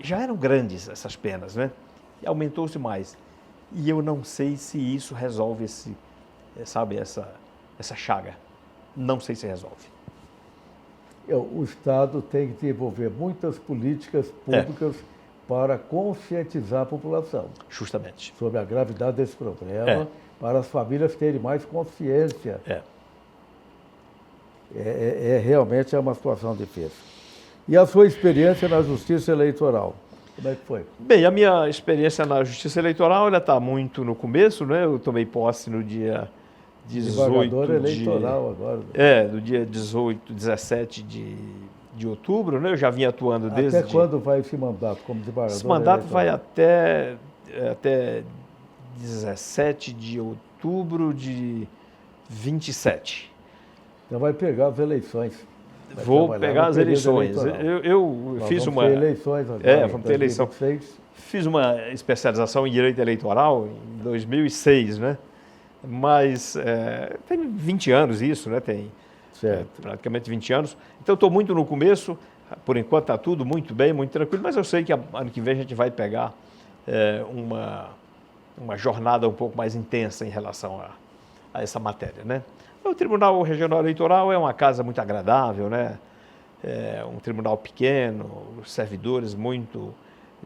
Já eram grandes essas penas, né? E aumentou-se mais. E eu não sei se isso resolve essa chaga. Não sei se resolve. O Estado tem que desenvolver muitas políticas públicas para conscientizar a população. Justamente. Sobre a gravidade desse problema, para as famílias terem mais consciência. Realmente é uma situação difícil. E a sua experiência na Justiça Eleitoral? Como é que foi? Bem, a minha experiência na Justiça Eleitoral está muito no começo, né? Eu tomei posse no dia 18 eleitoral agora. Do dia 17 de outubro, né? Eu já vinha atuando desde... Até quando vai esse mandato como desembargador? Esse mandato vai até 17 de outubro de 27. Então vai pegar as eleições. Vou pegar as eleições. Eu fiz uma... Vamos ter eleições agora. Vamos ter eleição. Fiz uma especialização em Direito Eleitoral em 2006, né? Mas tem 20 anos isso, né? Tem praticamente 20 anos. Então, estou muito no começo. Por enquanto, está tudo muito bem, muito tranquilo. Mas eu sei que ano que vem a gente vai pegar uma jornada um pouco mais intensa em relação a essa matéria, né? O Tribunal Regional Eleitoral é uma casa muito agradável, né? É um tribunal pequeno, servidores muito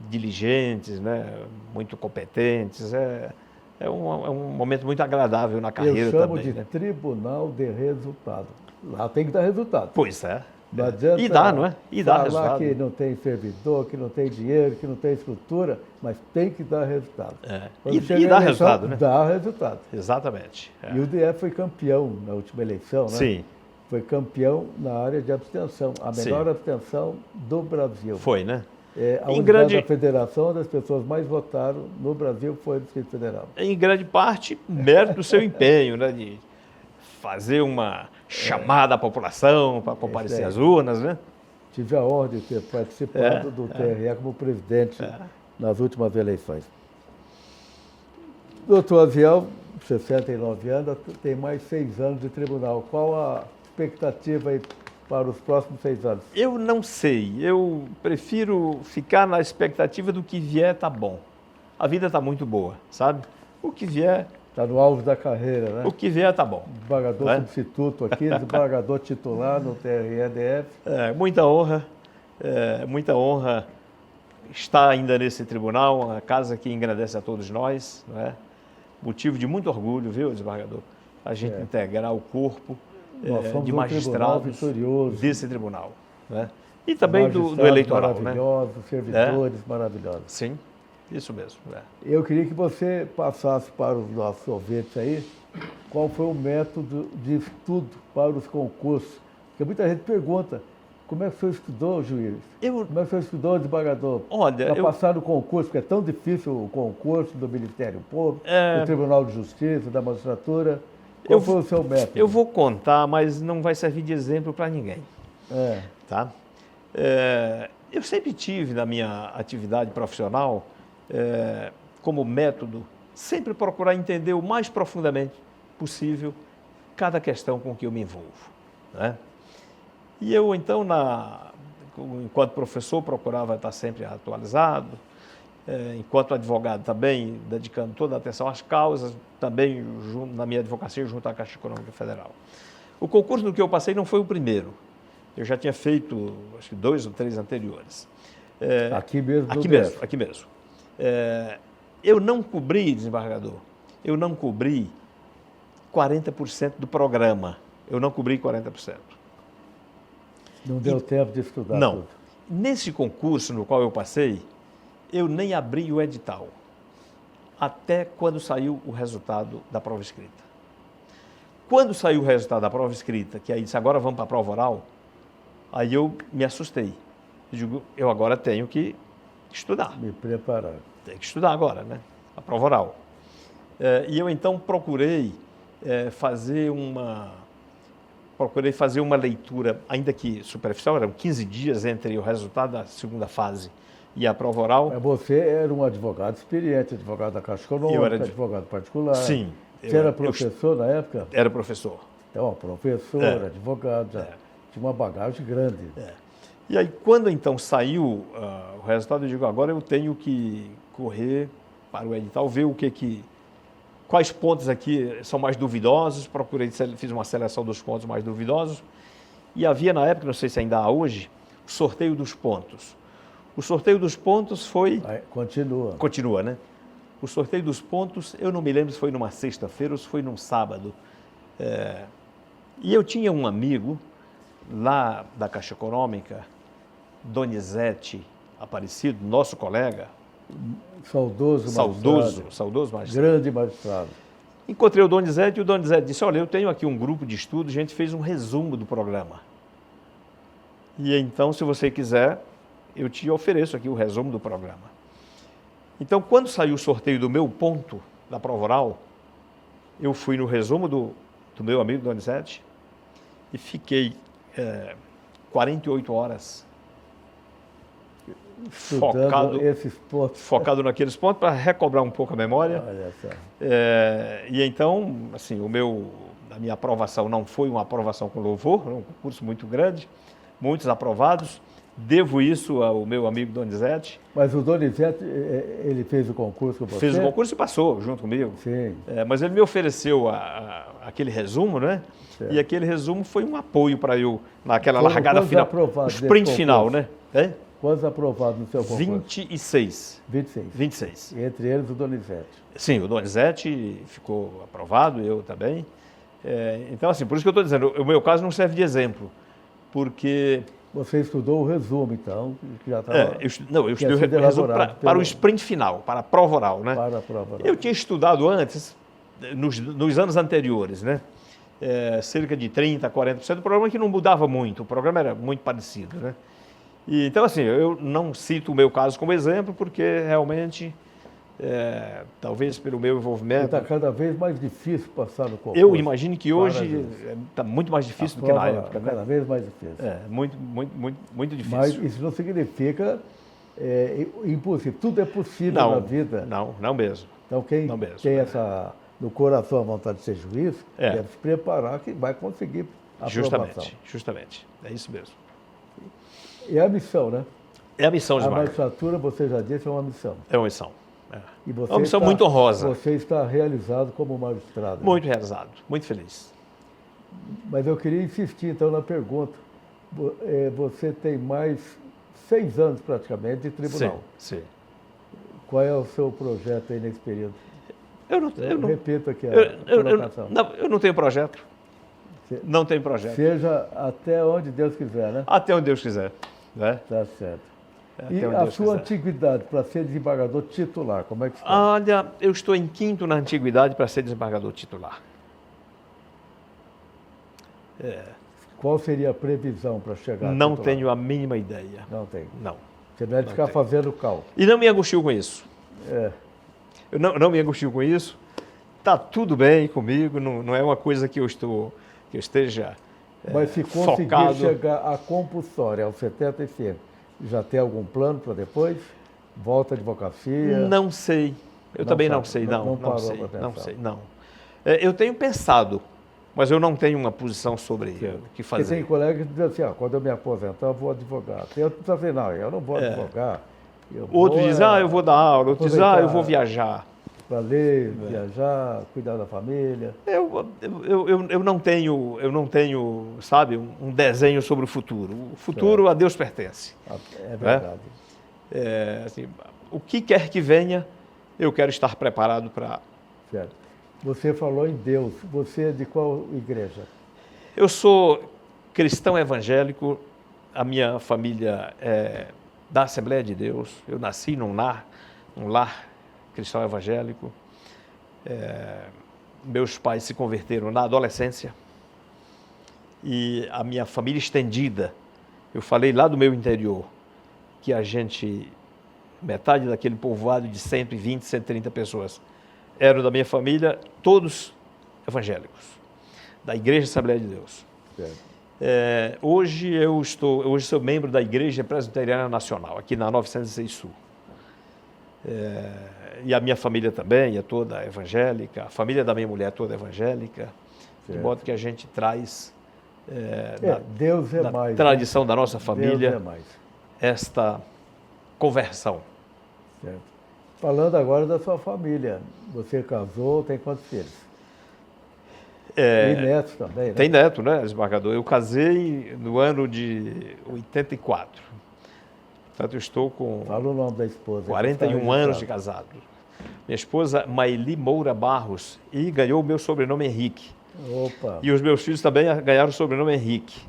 diligentes, né? Muito competentes. É um momento muito agradável na carreira também. Eu chamo de tribunal de resultado. Lá tem que dar resultado. Pois é. Não adianta e dá, não é? E dá resultado. Falar que não tem servidor, que não tem dinheiro, que não tem estrutura, mas tem que dar resultado. E dá resultado, né? Dá resultado. Exatamente. E o DF foi campeão na última eleição, né? Sim. Foi campeão na área de abstenção, a menor abstenção do Brasil. Foi, né? A unidade da federação, uma das pessoas mais votaram no Brasil foi o Distrito Federal. Em grande parte, mérito do seu empenho, né? De fazer uma chamada à população para comparecer às urnas, né? Tive a honra de ter participado do TRE como presidente nas últimas eleições. Doutor Aziel, 69 anos, tem mais 6 anos de tribunal. Qual a expectativa aí para os próximos 6 anos? Eu não sei. Eu prefiro ficar na expectativa do que vier tá bom. A vida está muito boa, sabe? O que vier... Está no auge da carreira, né? O que vier tá bom. Desembargador substituto aqui, desembargador titular no TRE-DF. Muita honra estar ainda nesse tribunal, a casa que engrandece a todos nós, não é? motivo de muito orgulho, viu, desembargador, a gente integrar o corpo de um magistrados vitorioso, desse tribunal, né? E também do eleitoral, né? Maravilhosos, servidores maravilhosos. Sim, isso mesmo. Eu queria que você passasse para os nossos ouvintes aí qual foi o método de estudo para os concursos. Porque muita gente pergunta, como é que o senhor estudou, juiz? Como é que o senhor estudou, desembargador? Olha, para passar no concurso, porque é tão difícil o concurso do Ministério Público, do Tribunal de Justiça, da magistratura. Qual foi o seu método? Eu vou contar, mas não vai servir de exemplo para ninguém. Tá? Eu sempre tive na minha atividade profissional, como método, sempre procurar entender o mais profundamente possível cada questão com que eu me envolvo, né? E eu, então, enquanto professor, procurava estar sempre atualizado, enquanto advogado também, dedicando toda a atenção às causas, também na minha advocacia junto à Caixa Econômica Federal. O concurso no que eu passei não foi o primeiro. Eu já tinha feito, acho que 2 ou 3 anteriores. Aqui mesmo? Aqui mesmo. Eu não cobri, desembargador, 40% do programa. Eu não cobri 40%. Não deu tempo de estudar tudo? Nesse concurso no qual eu passei, eu nem abri o edital, até quando saiu o resultado da prova escrita. Quando saiu o resultado da prova escrita, que aí disse, agora vamos para a prova oral, aí eu me assustei. Eu digo, eu agora tenho que estudar. Me preparar. Tem que estudar agora, né? A prova oral. E eu então procurei fazer uma leitura, ainda que superficial, eram 15 dias entre o resultado da segunda fase e a prova oral. Mas você era um advogado experiente, advogado da Caixa Econômica, advogado particular. Sim. Você era professor na época? Era professor. Então, professor, advogado, já tinha uma bagagem grande. E aí, quando então saiu o resultado, eu digo, agora eu tenho que correr para o edital, ver quais pontos aqui são mais duvidosos, fiz uma seleção dos pontos mais duvidosos, e havia na época, não sei se ainda há hoje, o sorteio dos pontos. O sorteio dos pontos foi... Continua. Continua, né? O sorteio dos pontos, eu não me lembro se foi numa sexta-feira ou se foi num sábado. E eu tinha um amigo lá da Caixa Econômica, Donizete Aparecido, nosso colega. Saudoso magistrado. Grande magistrado. Encontrei o Donizete e o Donizete disse, olha, eu tenho aqui um grupo de estudo, a gente fez um resumo do programa. E então, se você quiser, eu te ofereço aqui o resumo do programa. Então, quando saiu o sorteio do meu ponto da prova oral, eu fui no resumo do meu amigo Donizete e fiquei 48 horas focado naqueles pontos para recobrar um pouco a memória. Olha só. E então, assim, a minha aprovação não foi uma aprovação com louvor, um concurso muito grande, muitos aprovados. Devo isso ao meu amigo Donizete. Mas o Donizete, ele fez o concurso com você? Fez o concurso e passou junto comigo. Sim. Mas ele me ofereceu aquele resumo, né? Certo. E aquele resumo foi um apoio para eu, naquela largada final, o sprint final, né? Quantos aprovados no seu concurso? 26. 26. E entre eles o Donizete. Sim, o Donizete ficou aprovado, eu também. Então, assim, por isso que eu estou dizendo, o meu caso não serve de exemplo, porque... Você estudou o resumo, então, que já estava... eu estudei o resumo para o sprint final, para a prova oral, né? Para a prova oral. Eu tinha estudado antes, nos anos anteriores, né? Cerca de 30%, 40%, o programa que não mudava muito, o programa era muito parecido, né? Então, assim, eu não cito o meu caso como exemplo, porque realmente, talvez pelo meu envolvimento... Está cada vez mais difícil passar no concurso. Eu imagino que hoje está muito mais difícil do que na época. Cada vez mais difícil. Muito difícil. Mas isso não significa impossível. Tudo é possível na vida. Não mesmo. Então, quem tem no coração a vontade de ser juiz, deve se preparar que vai conseguir a aprovação. Justamente. É isso mesmo. É a missão, né? É a missão de A magistratura, você já disse, é uma missão. É uma missão. E você é uma missão muito honrosa. Você está realizado como magistrado. Muito realizado, muito feliz. Mas eu queria insistir, então, na pergunta. Você tem mais 6 anos, praticamente, de tribunal. Sim. Qual é o seu projeto aí nesse período? Eu repito aqui a eu colocação. eu não tenho projeto. Não tenho projeto. Seja até onde Deus quiser, né? Até onde Deus quiser. Né? Tá certo. Até E onde a Deus sua quiser. antiguidade para ser desembargador titular, como é que está? Olha, eu estou em quinto na antiguidade para ser desembargador titular. Qual seria a previsão para chegar a Não titular? tenho a mínima ideia. Não tem. Não. Você deve ficar tem. fazendo cálculo. E não me angustio com isso. É. Eu não me angustio com isso. Está tudo bem comigo, não é uma coisa que eu esteja Mas se conseguir focado. chegar à compulsória aos 75, já tem algum plano para depois? Volta à advocacia? Não sei. Eu Não também não sabe, sei, não não parou sei, pra não pensar. sei, não. Eu tenho pensado, mas eu não tenho uma posição sobre o que Porque fazer. tem colegas que dizem assim, quando eu me aposentar, eu vou advogar. Tem outros que dizem, não, eu não vou advogar. Outro diz, eu vou dar aula. Outro diz, eu vou viajar. Para ler, viajar, cuidar da família. Eu não tenho, sabe, um desenho sobre o futuro. O futuro a Deus pertence. É verdade. Assim, o que quer que venha, eu quero estar preparado para... Certo. Você falou em Deus. Você é de qual igreja? Eu sou cristão evangélico, a minha família é da Assembleia de Deus. Eu nasci num lar cristão evangélico. Meus pais se converteram na adolescência. E a minha família estendida, eu falei lá do meu interior, que metade daquele povoado de 120, 130 pessoas, eram da minha família, todos evangélicos, da Igreja Assembleia de Deus. Certo. Hoje sou membro da Igreja Presbiteriana Nacional, aqui na 906 Sul. E a minha família também é toda evangélica, a família da minha mulher é toda evangélica, de modo que a gente traz Deus é na mais. tradição da nossa Deus família é mais. esta conversão. Certo. Falando agora da sua família, você casou, tem quantos filhos? E netos também, né? Tem neto, né, desembargador? Eu casei no ano de 84. Portanto, eu estou com Fala o nome da esposa. 41 anos de casado. Minha esposa, Maeli Moura Barros, e ganhou o meu sobrenome Henrique. Opa. E os meus filhos também ganharam o sobrenome Henrique.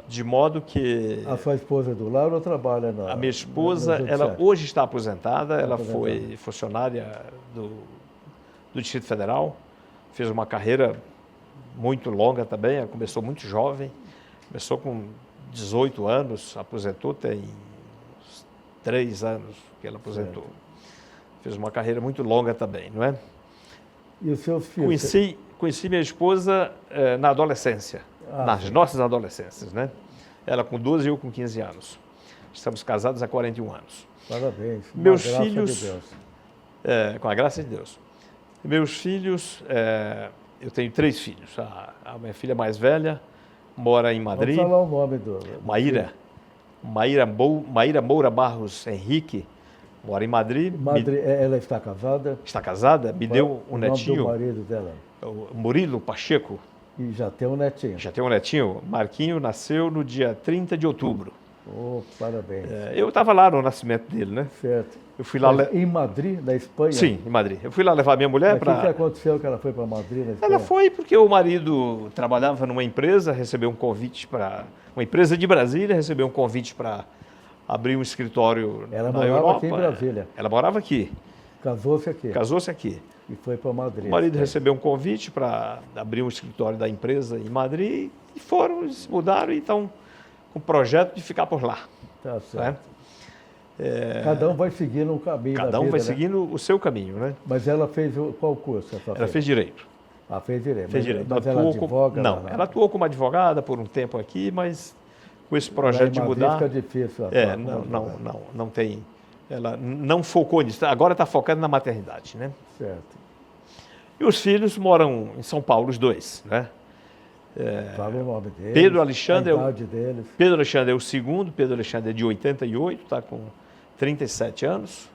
De modo que A sua esposa é do lar ou trabalha na... a minha esposa, no ela judiciário? hoje está aposentada, ela Aposentada. foi funcionária do Distrito Federal, fez uma carreira muito longa também, ela começou muito jovem, começou com 18 anos, aposentou tem uns 3 anos que ela aposentou. Fez uma carreira muito longa também, não é? E os seus filhos? Conheci minha esposa na adolescência, nas nossas adolescências, né? Ela com 12 e eu com 15 anos. Estamos casados há 41 anos. Parabéns. Meus Uma graça filhos, de Deus. com a graça de Deus. Meus filhos, eu tenho 3 filhos. A minha filha mais velha mora em Madrid. Vamos falar o nome do... Maíra Moura Barros Henrique, mora em Madrid. Ela está casada? Está casada, me deu um O nome netinho, do marido dela? o Murilo Pacheco. E já tem um netinho. Já tem um netinho. Marquinho nasceu no dia 30 de outubro. Oh, parabéns. Eu estava lá no nascimento dele, né? Certo. Eu fui lá... Em Madrid, na Espanha? Sim, em Madrid. Eu fui lá levar minha mulher Mas o que para... aconteceu que ela foi para Madrid, na Espanha? Ela foi porque o marido trabalhava numa empresa, recebeu um convite para... Uma empresa de Brasília recebeu um convite para abrir um escritório Ela na morava Europa. aqui em Brasília. Ela morava aqui, Casou-se aqui. casou-se aqui. E foi para Madrid. O marido recebeu um convite para abrir um escritório da empresa em Madrid e se mudaram e estão com o projeto de ficar por lá. Tá Né? certo. Cada um vai seguindo um caminho Cada da um vida, vai né? seguindo o seu caminho, né? Mas ela fez qual curso? Ela fez direito. Fez direito. Fez direito. Mas ela advoga? Não, ela atuou como advogada por um tempo aqui, mas com esse projeto de mudar... Fica difícil. atuar como advogada. Não tem... Ela não focou nisso. Agora está focando na maternidade, né? Certo. E os filhos moram em São Paulo, os 2, né? Fala o nome deles. Pedro Alexandre a idade deles. Pedro Alexandre é o segundo, Pedro Alexandre é de 88, está com 37 anos,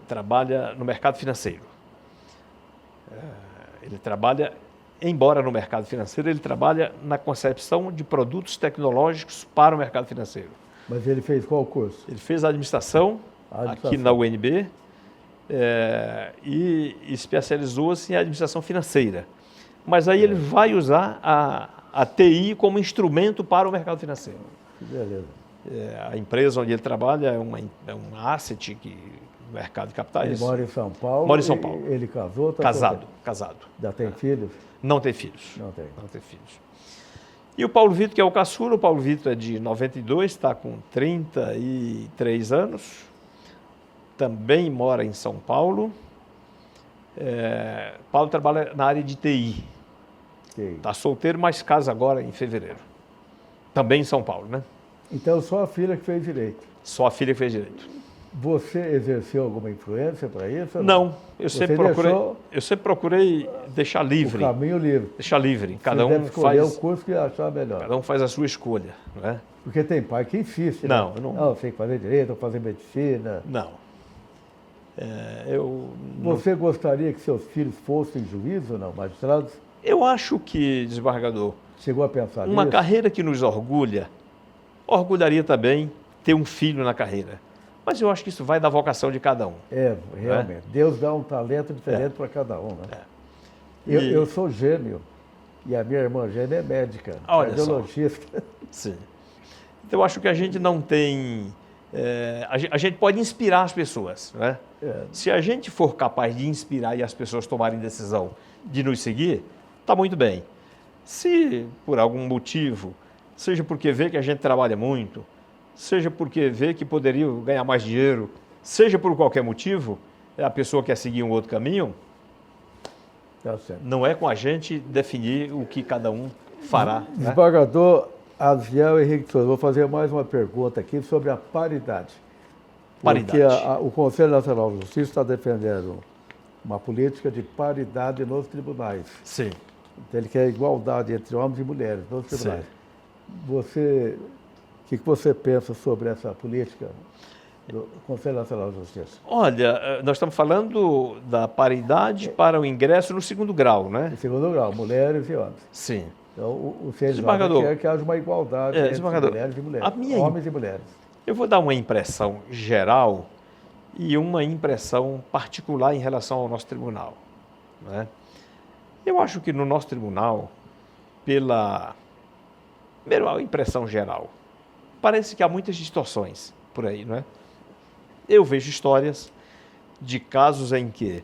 trabalha no mercado financeiro. Ele trabalha, embora no mercado financeiro, ele trabalha na concepção de produtos tecnológicos para o mercado financeiro. Mas ele fez qual curso? Ele fez administração aqui na UNB e especializou-se em administração financeira. Mas aí ele vai usar a TI como instrumento para o mercado financeiro. Que beleza. A empresa onde ele trabalha é uma asset no mercado de capitais. Ele mora em São Paulo? Mora em São Paulo. Ele casou? Tá Casado. Já tem filhos? Não tem filhos. Não tem. Não tem filhos. E o Paulo Vitor, que é o caçula, o Paulo Vitor é de 92, está com 33 anos, também mora em São Paulo. Paulo trabalha na área de TI. Está solteiro, mas casa agora em fevereiro. Também em São Paulo, né? Então, só a filha que fez direito. Só a filha que fez direito. Você exerceu alguma influência para isso? Não, eu sempre procurei deixar livre. O caminho livre. Deixar livre. Cada um escolher o curso que achar melhor. Cada um faz a sua escolha, não é? Porque tem pai que insiste. Não, né? Não, tem que fazer direito, ou fazer medicina. Não. Você gostaria que seus filhos fossem juízes ou não, magistrados? Eu acho que, desembargador, chegou a pensar nisso? Uma carreira que nos orgulharia também ter um filho na carreira. Mas eu acho que isso vai da vocação de cada um. Realmente. Deus dá um talento diferente para cada um, né? Eu sou gêmeo e a minha irmã gêmea é médica, cardiologista. Sim. Então eu acho que a gente não tem... a gente pode inspirar as pessoas, né? Se a gente for capaz de inspirar e as pessoas tomarem decisão de nos seguir, está muito bem. Se por algum motivo, seja porque vê que a gente trabalha muito, seja porque vê que poderia ganhar mais dinheiro, seja por qualquer motivo, a pessoa quer seguir um outro caminho, tá certo. Não é com a gente definir o que cada um fará. Desembargador Aziel Henrique Souza, vou fazer mais uma pergunta aqui sobre a paridade. Porque o Conselho Nacional de Justiça está defendendo uma política de paridade nos tribunais. Sim. Então, ele quer igualdade entre homens e mulheres nos tribunais. Sim. O que você pensa sobre essa política do Conselho Nacional de Justiça? Olha, nós estamos falando da paridade para o ingresso no segundo grau, né? No segundo grau, mulheres e homens. Sim. Então, o CNJ quer que haja uma igualdade entre mulheres e mulheres, homens e mulheres. Eu vou dar uma impressão geral e uma impressão particular em relação ao nosso tribunal, né? Eu acho que no nosso tribunal, primeiro a impressão geral, parece que há muitas distorções por aí, não é? Eu vejo histórias de casos em que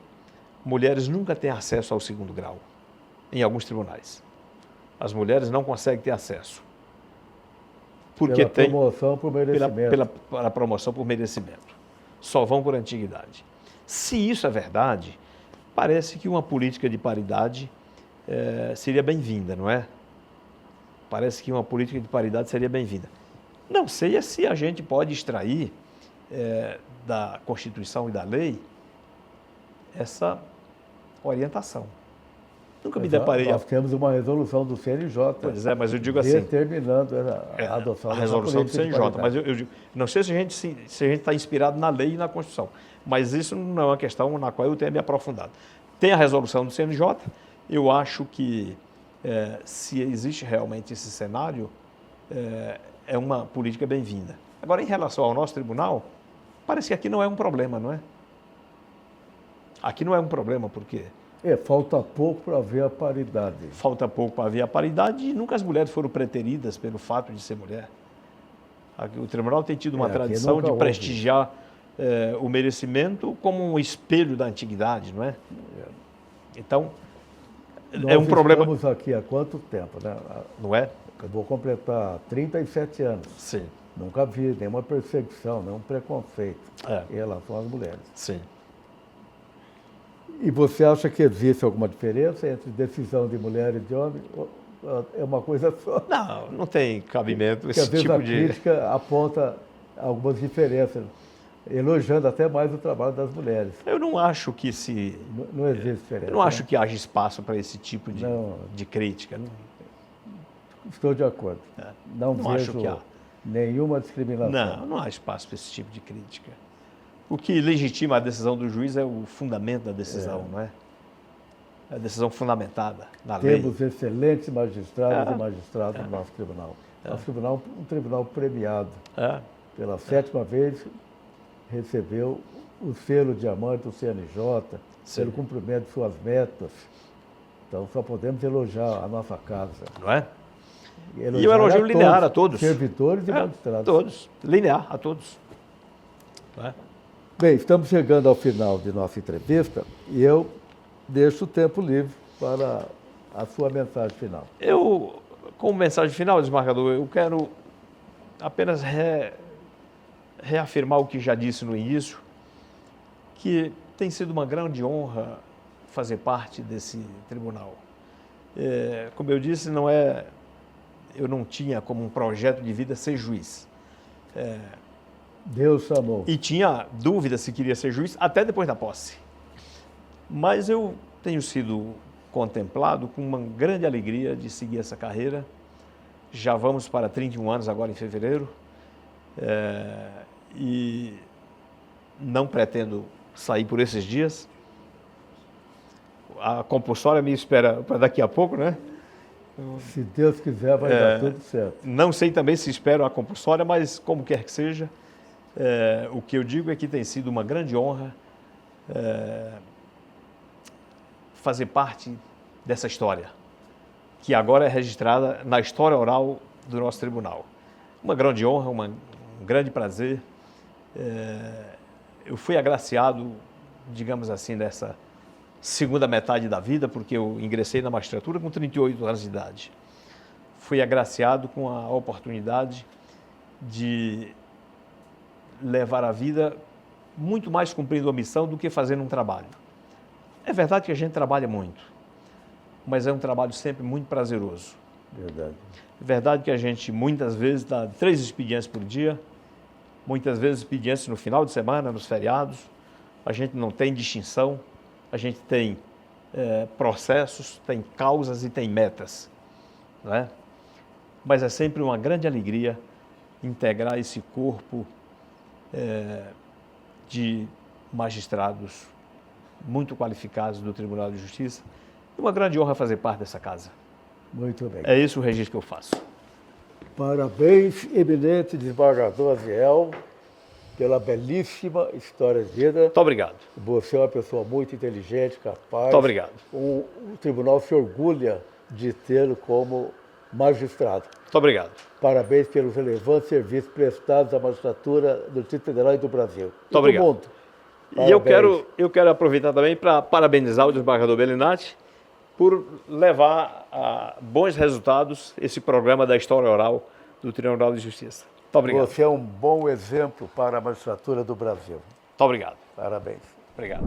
mulheres nunca têm acesso ao segundo grau, em alguns tribunais. As mulheres não conseguem ter acesso. Porque pela promoção por merecimento. Pela promoção por merecimento. Só vão por antiguidade. Se isso é verdade, parece que uma política de paridade seria bem-vinda, não é? Parece que uma política de paridade seria bem-vinda. Não sei se a gente pode extrair da Constituição e da lei essa orientação. Nunca me deparei... Nós temos uma resolução do CNJ. Pois é, mas eu digo assim... Determinando a adoção a resolução do CNJ. Mas eu digo, não sei se a gente está inspirado na lei e na Constituição, mas isso não é uma questão na qual eu tenho me aprofundado. Tem a resolução do CNJ, eu acho que se existe realmente esse cenário, é uma política bem-vinda. Agora, em relação ao nosso tribunal, parece que aqui não é um problema, não é? Aqui não é um problema, por quê? Falta pouco para haver a paridade. Falta pouco para haver a paridade e nunca as mulheres foram preteridas pelo fato de ser mulher. O tribunal tem tido uma tradição de prestigiar o merecimento como um espelho da antiguidade, não é? Então, é um problema... Nós estamos aqui há quanto tempo, né? Não é? Eu vou completar 37 anos. Sim. Nunca vi nenhuma perseguição, nenhum preconceito em relação às mulheres. Sim. E você acha que existe alguma diferença entre decisão de mulher e de homem? É uma coisa só? Não tem cabimento esse tipo de... Porque às vezes a crítica aponta algumas diferenças, elogiando até mais o trabalho das mulheres. Eu não acho que se... Não existe diferença. Eu não acho que haja espaço para esse tipo de crítica. Não. Estou de acordo. Não vejo acho que há nenhuma discriminação. Não há espaço para esse tipo de crítica. O que legitima a decisão do juiz é o fundamento da decisão, não é? É a decisão fundamentada na lei. Temos excelentes magistrados e magistrados no nosso tribunal. Nosso tribunal é um tribunal premiado. Pela 7ª vez, recebeu o selo diamante do CNJ, Sim. pelo cumprimento de suas metas. Então, só podemos elogiar a nossa casa. Não é? E Elogiar o elogio linear a todos. Servidores e magistrados. Todos. Linear a todos. Não é? Bem, estamos chegando ao final de nossa entrevista e eu deixo o tempo livre para a sua mensagem final. Eu, como mensagem final, desembargador, eu quero apenas reafirmar o que já disse no início, que tem sido uma grande honra fazer parte desse tribunal. Como eu disse, eu não tinha como um projeto de vida ser juiz. Deus chamou. E tinha dúvida se queria ser juiz até depois da posse. Mas eu tenho sido contemplado com uma grande alegria de seguir essa carreira. Já vamos para 31 anos agora em fevereiro. E não pretendo sair por esses dias. A compulsória me espera para daqui a pouco, né? Se Deus quiser, vai dar tudo certo. Não sei também se espero a compulsória, mas como quer que seja, o que eu digo é que tem sido uma grande honra fazer parte dessa história, que agora é registrada na história oral do nosso tribunal. Uma grande honra, um grande prazer. Eu fui agraciado, digamos assim, nessa segunda metade da vida, porque eu ingressei na magistratura com 38 anos de idade. Fui agraciado com a oportunidade de levar a vida muito mais cumprindo a missão do que fazendo um trabalho. É verdade que a gente trabalha muito, mas é um trabalho sempre muito prazeroso. Verdade. É verdade que a gente muitas vezes dá 3 expedientes por dia, muitas vezes expedientes no final de semana, nos feriados. A gente não tem distinção, a gente tem processos, tem causas e tem metas, não é? Mas é sempre uma grande alegria integrar esse corpo de magistrados muito qualificados do Tribunal de Justiça. É uma grande honra fazer parte dessa casa. Muito bem. É esse o registro que eu faço. Parabéns, eminente desembargador Aziel, pela belíssima história de vida. Muito obrigado. Você é uma pessoa muito inteligente, capaz. Muito obrigado. O tribunal se orgulha de tê-lo como magistrado. Muito obrigado. Parabéns pelos relevantes serviços prestados à magistratura do Distrito Federal e do Brasil. Muito obrigado. Mundo. E eu quero aproveitar também para parabenizar o desembargador Bellinati por levar a bons resultados esse programa da história oral do Tribunal de Justiça. Muito obrigado. Você é um bom exemplo para a magistratura do Brasil. Muito obrigado. Parabéns. Obrigado.